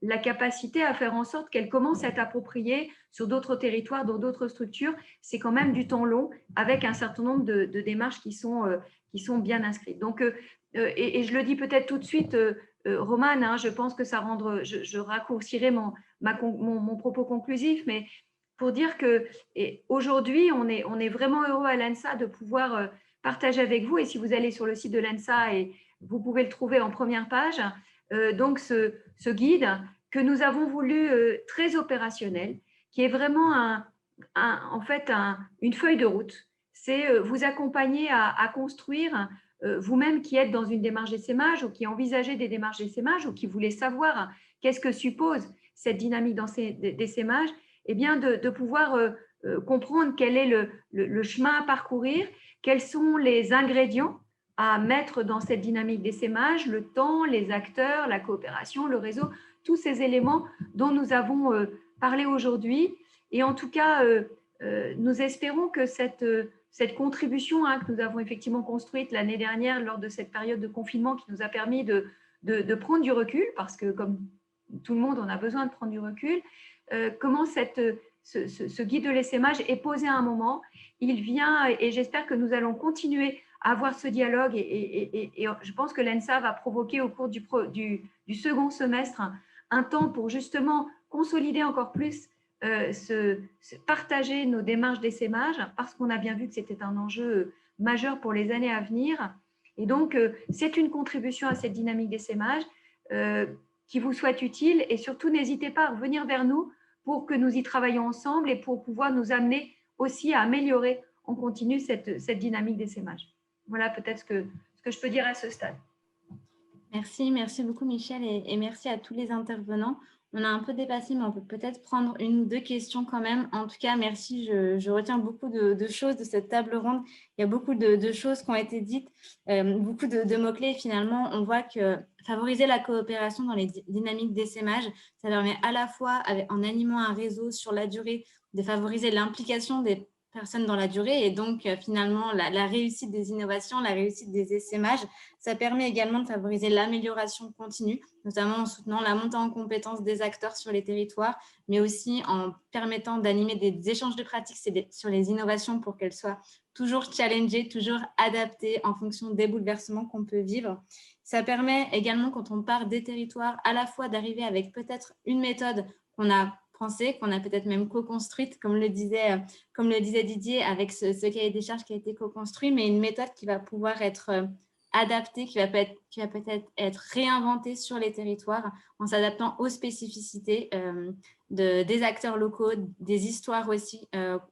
la capacité à faire en sorte qu'elle commence à être appropriée sur d'autres territoires, dans d'autres structures. C'est quand même du temps long, avec un certain nombre de démarches qui sont bien inscrites. Donc, et je le dis peut-être tout de suite, Romane, hein, je pense que ça rendra, je raccourcirai mon propos conclusif, mais pour dire qu'aujourd'hui, on est vraiment heureux à l'ENSA de pouvoir partager avec vous. Et si vous allez sur le site de l'ENSA, et vous pouvez le trouver en première page, donc ce guide que nous avons voulu très opérationnel, qui est vraiment en fait une feuille de route. C'est vous accompagner à construire, vous-même qui êtes dans une démarche d'essaimage ou qui envisagez des démarches d'essaimage ou qui voulez savoir qu'est-ce que suppose cette dynamique d'essaimage, eh bien de pouvoir comprendre quel est le chemin à parcourir, quels sont les ingrédients à mettre dans cette dynamique d'essaimage, le temps, les acteurs, la coopération, le réseau, tous ces éléments dont nous avons parlé aujourd'hui. Et en tout cas, nous espérons que cette contribution que nous avons effectivement construite l'année dernière lors de cette période de confinement qui nous a permis de prendre du recul, parce que comme tout le monde, on a besoin de prendre du recul, comment ce guide de l'essaimage est posé à un moment. Il vient, et j'espère que nous allons continuer à avoir ce dialogue, et je pense que l'ENSA va provoquer au cours du second semestre un temps pour justement consolider encore plus, partager nos démarches d'essaimage, parce qu'on a bien vu que c'était un enjeu majeur pour les années à venir. Et donc, c'est une contribution à cette dynamique d'essaimage qui vous soit utile, et surtout, n'hésitez pas à revenir vers nous pour que nous y travaillions ensemble et pour pouvoir nous amener aussi à améliorer en continu cette dynamique d'essaimage. Voilà peut-être ce que je peux dire à ce stade. Merci beaucoup Michel, et merci à tous les intervenants. On a un peu dépassé, mais on peut peut-être prendre 1 ou 2 questions quand même. En tout cas, merci. Je retiens beaucoup de choses de cette table ronde. Il y a beaucoup de choses qui ont été dites, beaucoup de mots-clés. Finalement, on voit que favoriser la coopération dans les dynamiques d'essaimage, ça permet à la fois, en animant un réseau sur la durée, de favoriser l'implication des personnes dans la durée, et donc finalement la réussite des innovations, la réussite des essaimages. Ça permet également de favoriser l'amélioration continue, notamment en soutenant la montée en compétences des acteurs sur les territoires, mais aussi en permettant d'animer des échanges de pratiques sur les innovations pour qu'elles soient toujours challengées, toujours adaptées en fonction des bouleversements qu'on peut vivre. Ça permet également, quand on part des territoires, à la fois d'arriver avec peut-être une méthode qu'on a pensée, qu'on a peut-être même co-construite, comme le disait Didier, avec ce cahier des charges qui a été co-construit, mais une méthode qui va pouvoir être adaptée, qui va peut-être être réinventée sur les territoires en s'adaptant aux spécificités des acteurs locaux, des histoires aussi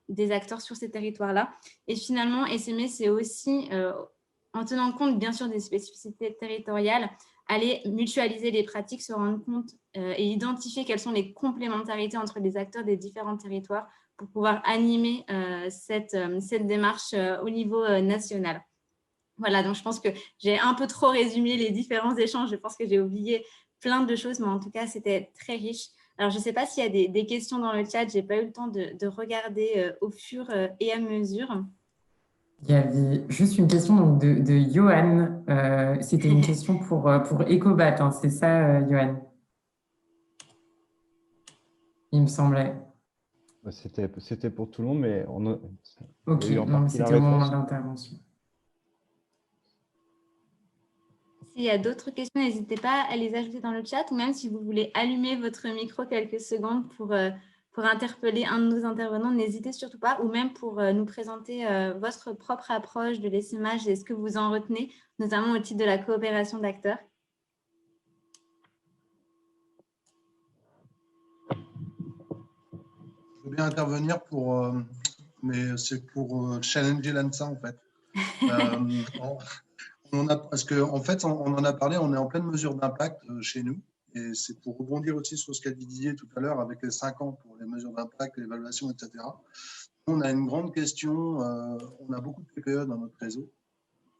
des acteurs sur ces territoires-là. Et finalement, essaimer, c'est aussi, en tenant compte bien sûr des spécificités territoriales, aller mutualiser les pratiques, se rendre compte et identifier quelles sont les complémentarités entre les acteurs des différents territoires pour pouvoir animer cette démarche au niveau national. Voilà, donc je pense que j'ai un peu trop résumé les différents échanges. Je pense que j'ai oublié plein de choses, mais en tout cas, c'était très riche. Alors, je ne sais pas s'il y a des questions dans le chat. Je n'ai pas eu le temps de regarder au fur et à mesure. Il y avait juste une question donc, de Johan. C'était une question pour Ecobat, hein, c'est ça, Johan? Il me semblait. C'était pour tout le monde, mais ok, c'était au moment d'intervention. S'il y a d'autres questions, n'hésitez pas à les ajouter dans le chat, ou même si vous voulez allumer votre micro quelques secondes pour interpeller un de nos intervenants, n'hésitez surtout pas, ou même pour nous présenter votre propre approche de l'essaimage et ce que vous en retenez, notamment au titre de la coopération d'acteurs. Je veux bien intervenir mais c'est pour challenger l'ANSA en fait. Parce qu'en fait, on en a parlé, on est en pleine mesure d'impact chez nous. et c'est pour rebondir aussi sur ce qu'a dit Didier tout à l'heure avec les 5 ans pour les mesures d'impact, l'évaluation, etc. On a une grande question, on a beaucoup de PPE dans notre réseau,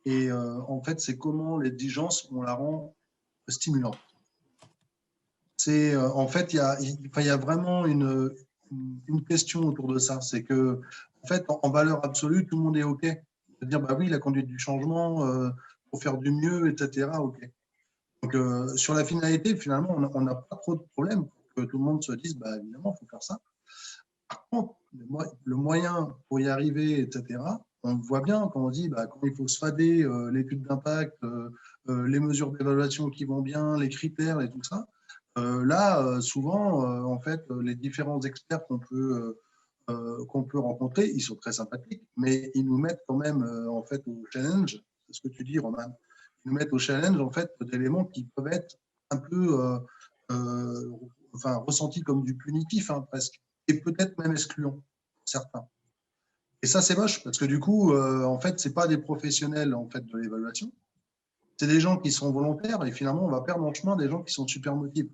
et en fait, c'est comment l'exigence, on la rend stimulante. En fait, il y a vraiment une question autour de ça. C'est que, en fait, en valeur absolue, tout le monde est OK. C'est-à-dire, bah oui, la conduite du changement, pour faire du mieux, etc. OK. Donc, sur la finalité, finalement, on n'a pas trop de problèmes pour que tout le monde se dise, bah, évidemment, il faut faire ça. Par contre, le moyen pour y arriver, etc., on voit bien quand on dit bah, quand il faut se fader l'étude d'impact, les mesures d'évaluation qui vont bien, les critères et tout ça. Là, souvent, en fait, les différents experts qu'on peut rencontrer, ils sont très sympathiques, mais ils nous mettent quand même en fait au challenge. C'est ce que tu dis, Roman. Ils nous mettent au challenge en fait d'éléments qui peuvent être un peu ressentis comme du punitif, hein, presque, et peut-être même excluant pour certains. Et ça, c'est moche parce que du coup, en fait, c'est pas des professionnels en fait de l'évaluation. C'est des gens qui sont volontaires et finalement, on va perdre en chemin des gens qui sont super motivés.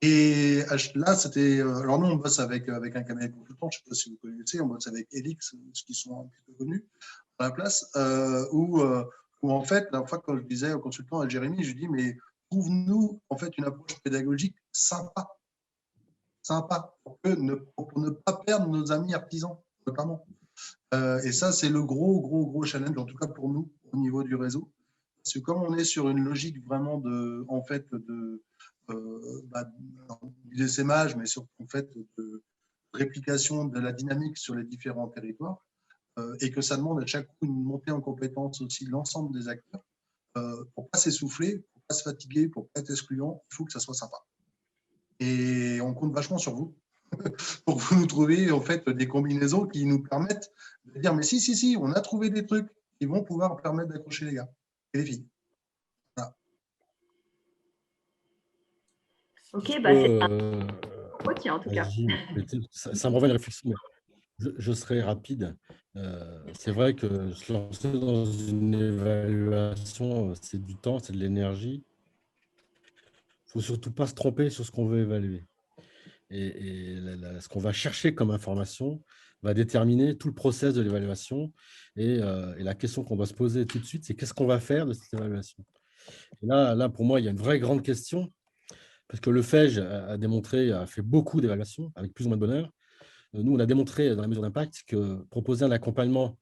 Et là, c'était. Alors, nous, on bosse avec un cabinet de consultants, je ne sais pas si vous connaissez, on bosse avec Elix, qui sont un petit peu connus dans la place, où en fait, la fois quand je disais au consultant, à Jérémy, je lui dis, mais trouve-nous en fait une approche pédagogique sympa, pour ne pas perdre nos amis artisans, notamment. Et ça, c'est le gros challenge, en tout cas pour nous, au niveau du réseau. Parce que comme on est sur une logique vraiment de du essaimage, mais surtout en fait de réplication de la dynamique sur les différents territoires, et que ça demande à chaque coup une montée en compétence aussi de l'ensemble des acteurs, pour ne pas s'essouffler, pour ne pas se fatiguer, pour ne pas être excluant, il faut que ça soit sympa. Et on compte vachement sur vous pour que vous nous trouviez en fait des combinaisons qui nous permettent de dire mais si, on a trouvé des trucs qui vont pouvoir permettre d'accrocher les gars et les filles. Voilà. Ok, bah c'est un en tout cas. Ça me revient à la réflexion. Je serai rapide. C'est vrai que se lancer dans une évaluation, c'est du temps, c'est de l'énergie. Il ne faut surtout pas se tromper sur ce qu'on veut évaluer. Et ce qu'on va chercher comme information va déterminer tout le process de l'évaluation. Et la question qu'on va se poser tout de suite, c'est qu'est-ce qu'on va faire de cette évaluation? Et là, pour moi, il y a une vraie grande question, parce que le FEJ a fait beaucoup d'évaluations, avec plus ou moins de bonheur. Nous, on a démontré dans la mesure d'impact que proposer un accompagnement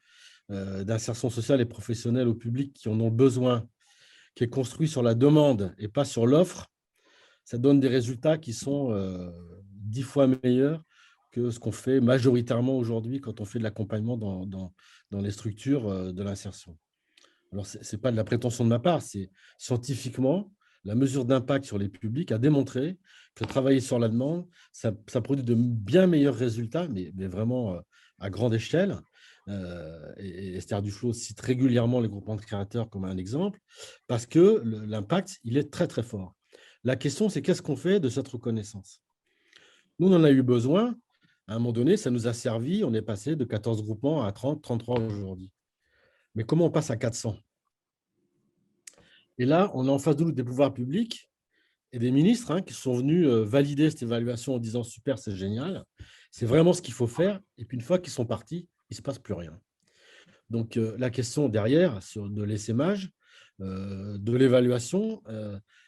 d'insertion sociale et professionnelle au public qui en ont besoin, qui est construit sur la demande et pas sur l'offre, ça donne des résultats qui sont 10 fois meilleurs que ce qu'on fait majoritairement aujourd'hui quand on fait de l'accompagnement dans les structures de l'insertion. Alors, ce n'est pas de la prétention de ma part, c'est scientifiquement, la mesure d'impact sur les publics a démontré que travailler sur la demande, ça produit de bien meilleurs résultats, mais vraiment à grande échelle. Et Esther Duflo cite régulièrement les groupements de créateurs comme un exemple, parce que l'impact, il est très, très fort. La question, c'est qu'est-ce qu'on fait de cette reconnaissance? Nous, on en a eu besoin. À un moment donné, ça nous a servi. On est passé de 14 groupements à 30, 33 aujourd'hui. Mais comment on passe à 400? Et là, on est en face de nous des pouvoirs publics et des ministres qui sont venus valider cette évaluation en disant « super, c'est génial, c'est vraiment ce qu'il faut faire ». Et puis, une fois qu'ils sont partis, il ne se passe plus rien. Donc, la question derrière de l'essaimage, de l'évaluation,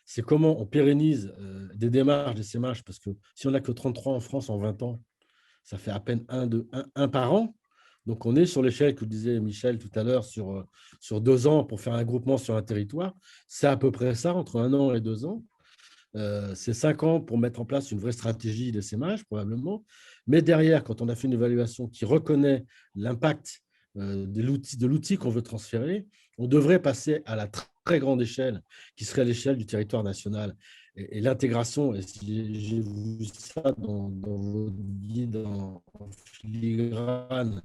c'est comment on pérennise des démarches d'essaimage, parce que si on n'a que 33 en France en 20 ans, ça fait à peine un par an. Donc, on est sur l'échelle que disait Michel tout à l'heure sur 2 ans pour faire un groupement sur un territoire. C'est à peu près ça, entre 1 an et 2 ans. C'est 5 ans pour mettre en place une vraie stratégie d'essaimage, probablement. Mais derrière, quand on a fait une évaluation qui reconnaît l'impact de l'outil qu'on veut transférer, on devrait passer à la très grande échelle, qui serait l'échelle du territoire national. Et l'intégration, et j'ai vu ça dans votre guide en filigrane,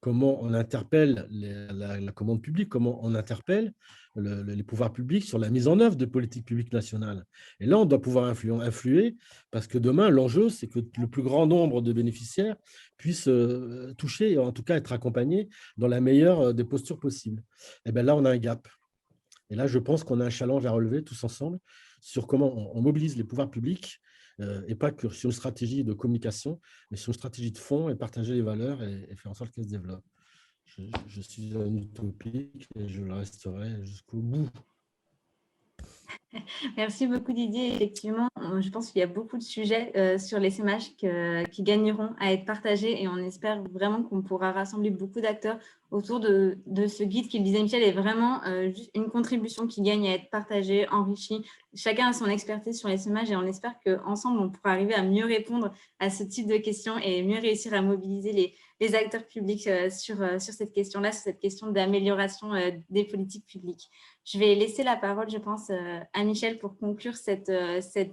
comment on interpelle la commande publique, comment on interpelle les pouvoirs publics sur la mise en œuvre de politiques publiques nationales. Et là, on doit pouvoir influer, parce que demain, l'enjeu, c'est que le plus grand nombre de bénéficiaires puissent toucher, et en tout cas être accompagnés dans la meilleure des postures possibles. Et bien là, on a un gap. Et là, je pense qu'on a un challenge à relever tous ensemble sur comment on mobilise les pouvoirs publics et pas que sur une stratégie de communication, mais sur une stratégie de fond et partager les valeurs et faire en sorte qu'elles se développent. Je suis un utopique et je le resterai jusqu'au bout. Merci beaucoup Didier. Effectivement, je pense qu'il y a beaucoup de sujets sur les SMH qui gagneront à être partagés et on espère vraiment qu'on pourra rassembler beaucoup d'acteurs autour de ce guide qui, le disait Michel, est vraiment juste une contribution qui gagne à être partagée, enrichie. Chacun a son expertise sur les SMH et on espère qu'ensemble, on pourra arriver à mieux répondre à ce type de questions et mieux réussir à mobiliser les acteurs publics sur cette question-là, sur cette question d'amélioration des politiques publiques. Je vais laisser la parole, je pense, à Michel pour conclure cette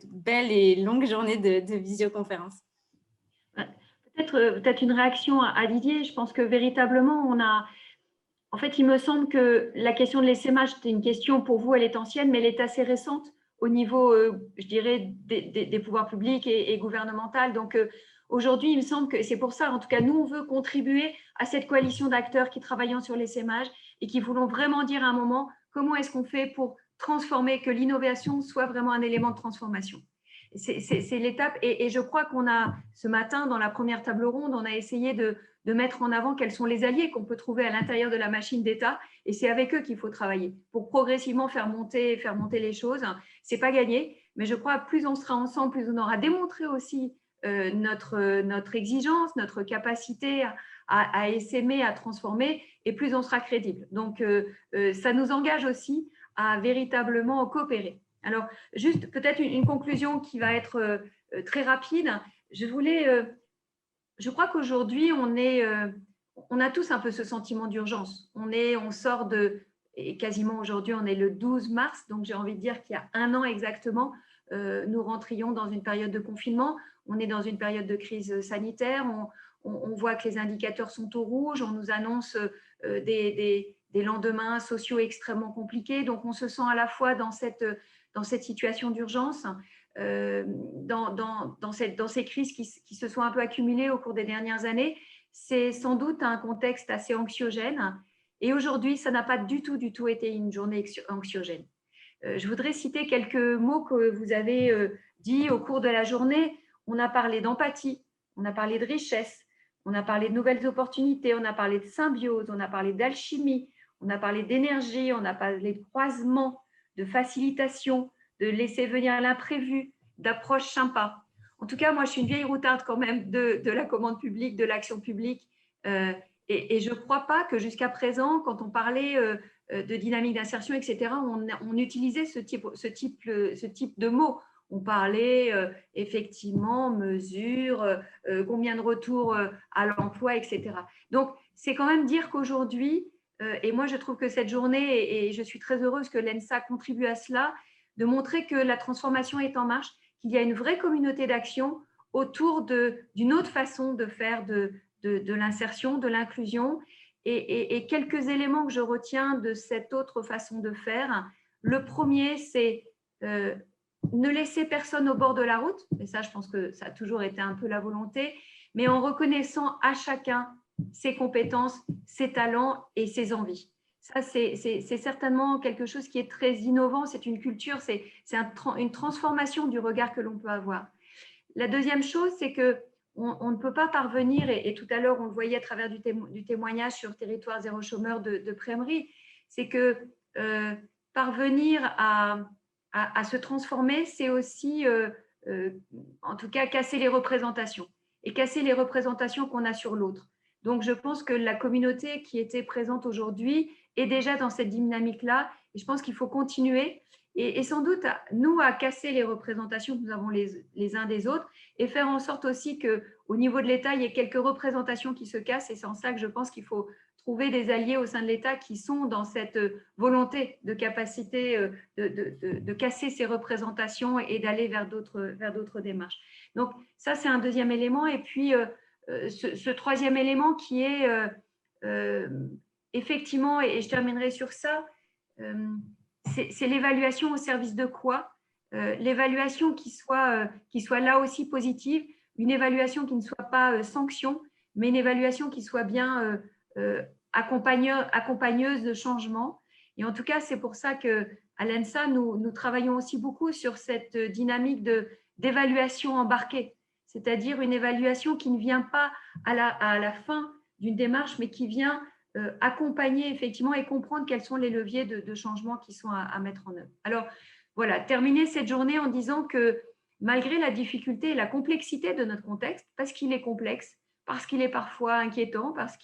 belle et longue journée de visioconférence. Peut-être une réaction à Didier. Je pense que véritablement, en fait, il me semble que la question de l'essaimage, c'était une question pour vous, elle est ancienne, mais elle est assez récente au niveau, je dirais, des pouvoirs publics et gouvernemental. Donc, aujourd'hui, il me semble que c'est pour ça, en tout cas, nous, on veut contribuer à cette coalition d'acteurs qui travaillent sur l'essaimage et qui voulons vraiment dire à un moment comment est-ce qu'on fait pour transformer, que l'innovation soit vraiment un élément de transformation. C'est l'étape. Et je crois qu'on a, ce matin, dans la première table ronde, on a essayé de mettre en avant quels sont les alliés qu'on peut trouver à l'intérieur de la machine d'État. Et c'est avec eux qu'il faut travailler pour progressivement faire monter les choses. Ce n'est pas gagné, mais je crois que plus on sera ensemble, plus on aura démontré aussi notre exigence, notre capacité à essaimer, à transformer, et plus on sera crédible. Donc, ça nous engage aussi à véritablement coopérer. Alors, juste peut-être une conclusion qui va être très rapide. Je crois qu'aujourd'hui, on a tous un peu ce sentiment d'urgence. On sort et quasiment aujourd'hui, on est le 12 mars, donc j'ai envie de dire qu'il y a 1 an exactement, nous rentrions dans une période de confinement. On est dans une période de crise sanitaire. On voit que les indicateurs sont au rouge. On nous annonce des lendemains sociaux extrêmement compliqués. Donc, on se sent à la fois dans cette situation d'urgence, dans ces crises qui se sont un peu accumulées au cours des dernières années. C'est sans doute un contexte assez anxiogène. Et aujourd'hui, ça n'a pas du tout été une journée anxiogène. Je voudrais citer quelques mots que vous avez dit au cours de la journée. On a parlé d'empathie, on a parlé de richesse, on a parlé de nouvelles opportunités, on a parlé de symbiose, on a parlé d'alchimie, on a parlé d'énergie, on a parlé de croisement, de facilitation, de laisser venir l'imprévu, d'approche sympa. En tout cas, moi, je suis une vieille routarde quand même de la commande publique, de l'action publique. Et je ne crois pas que jusqu'à présent, quand on parlait de dynamique d'insertion, etc., on utilisait ce type de mots. On parlait effectivement mesures, combien de retours à l'emploi, etc. Donc, c'est quand même dire qu'aujourd'hui, et moi je trouve que cette journée, et je suis très heureuse que l'ENSA contribue à cela, de montrer que la transformation est en marche, qu'il y a une vraie communauté d'action autour d'une autre façon de faire de l'insertion, de l'inclusion. Et quelques éléments que je retiens de cette autre façon de faire. Le premier, c'est ne laisser personne au bord de la route, et ça, je pense que ça a toujours été un peu la volonté, mais en reconnaissant à chacun ses compétences, ses talents et ses envies. Ça, c'est certainement quelque chose qui est très innovant, c'est une culture, c'est une transformation du regard que l'on peut avoir. La deuxième chose, c'est qu'on ne peut pas parvenir, et tout à l'heure, on le voyait à travers du témoignage sur Territoire Zéro Chômeur de Prémery, c'est que parvenir à se transformer, c'est aussi, en tout cas, casser les représentations et casser les représentations qu'on a sur l'autre. Donc, je pense que la communauté qui était présente aujourd'hui est déjà dans cette dynamique-là et je pense qu'il faut continuer et sans doute, nous, à casser les représentations que nous avons les uns des autres et faire en sorte aussi qu'au niveau de l'État, il y ait quelques représentations qui se cassent et c'est en ça que je pense qu'il faut trouver des alliés au sein de l'État qui sont dans cette volonté de capacité de casser ces représentations et d'aller vers d'autres démarches. Donc, ça, c'est un deuxième élément. Et puis, ce troisième élément qui est effectivement, et je terminerai sur ça, c'est l'évaluation au service de quoi? L'évaluation qui soit là aussi positive, une évaluation qui ne soit pas sanction, mais une évaluation qui soit bien accompagneuse de changement. Et en tout cas, c'est pour ça qu'à l'ENSA, nous travaillons aussi beaucoup sur cette dynamique d'évaluation embarquée, c'est-à-dire une évaluation qui ne vient pas à la fin d'une démarche, mais qui vient accompagner effectivement et comprendre quels sont les leviers de changement qui sont à mettre en œuvre. Alors, voilà, terminer cette journée en disant que malgré la difficulté et la complexité de notre contexte, parce qu'il est complexe, parce qu'il est parfois inquiétant, parce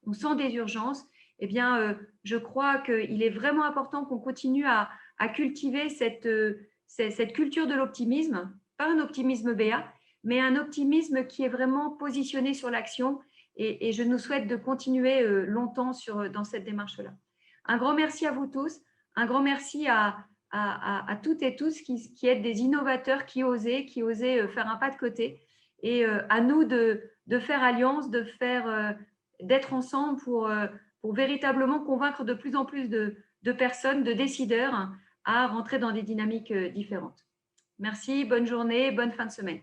on sent des urgences, eh bien, je crois qu'il est vraiment important qu'on continue à cultiver cette culture de l'optimisme, pas un optimisme béat, mais un optimisme qui est vraiment positionné sur l'action. Et je nous souhaite de continuer longtemps dans cette démarche-là. Un grand merci à vous tous, un grand merci à toutes et tous qui êtes des innovateurs, qui osez faire un pas de côté. Et à nous de faire alliance, d'être ensemble pour véritablement convaincre de plus en plus de personnes, de décideurs à rentrer dans des dynamiques différentes. Merci, bonne journée, bonne fin de semaine.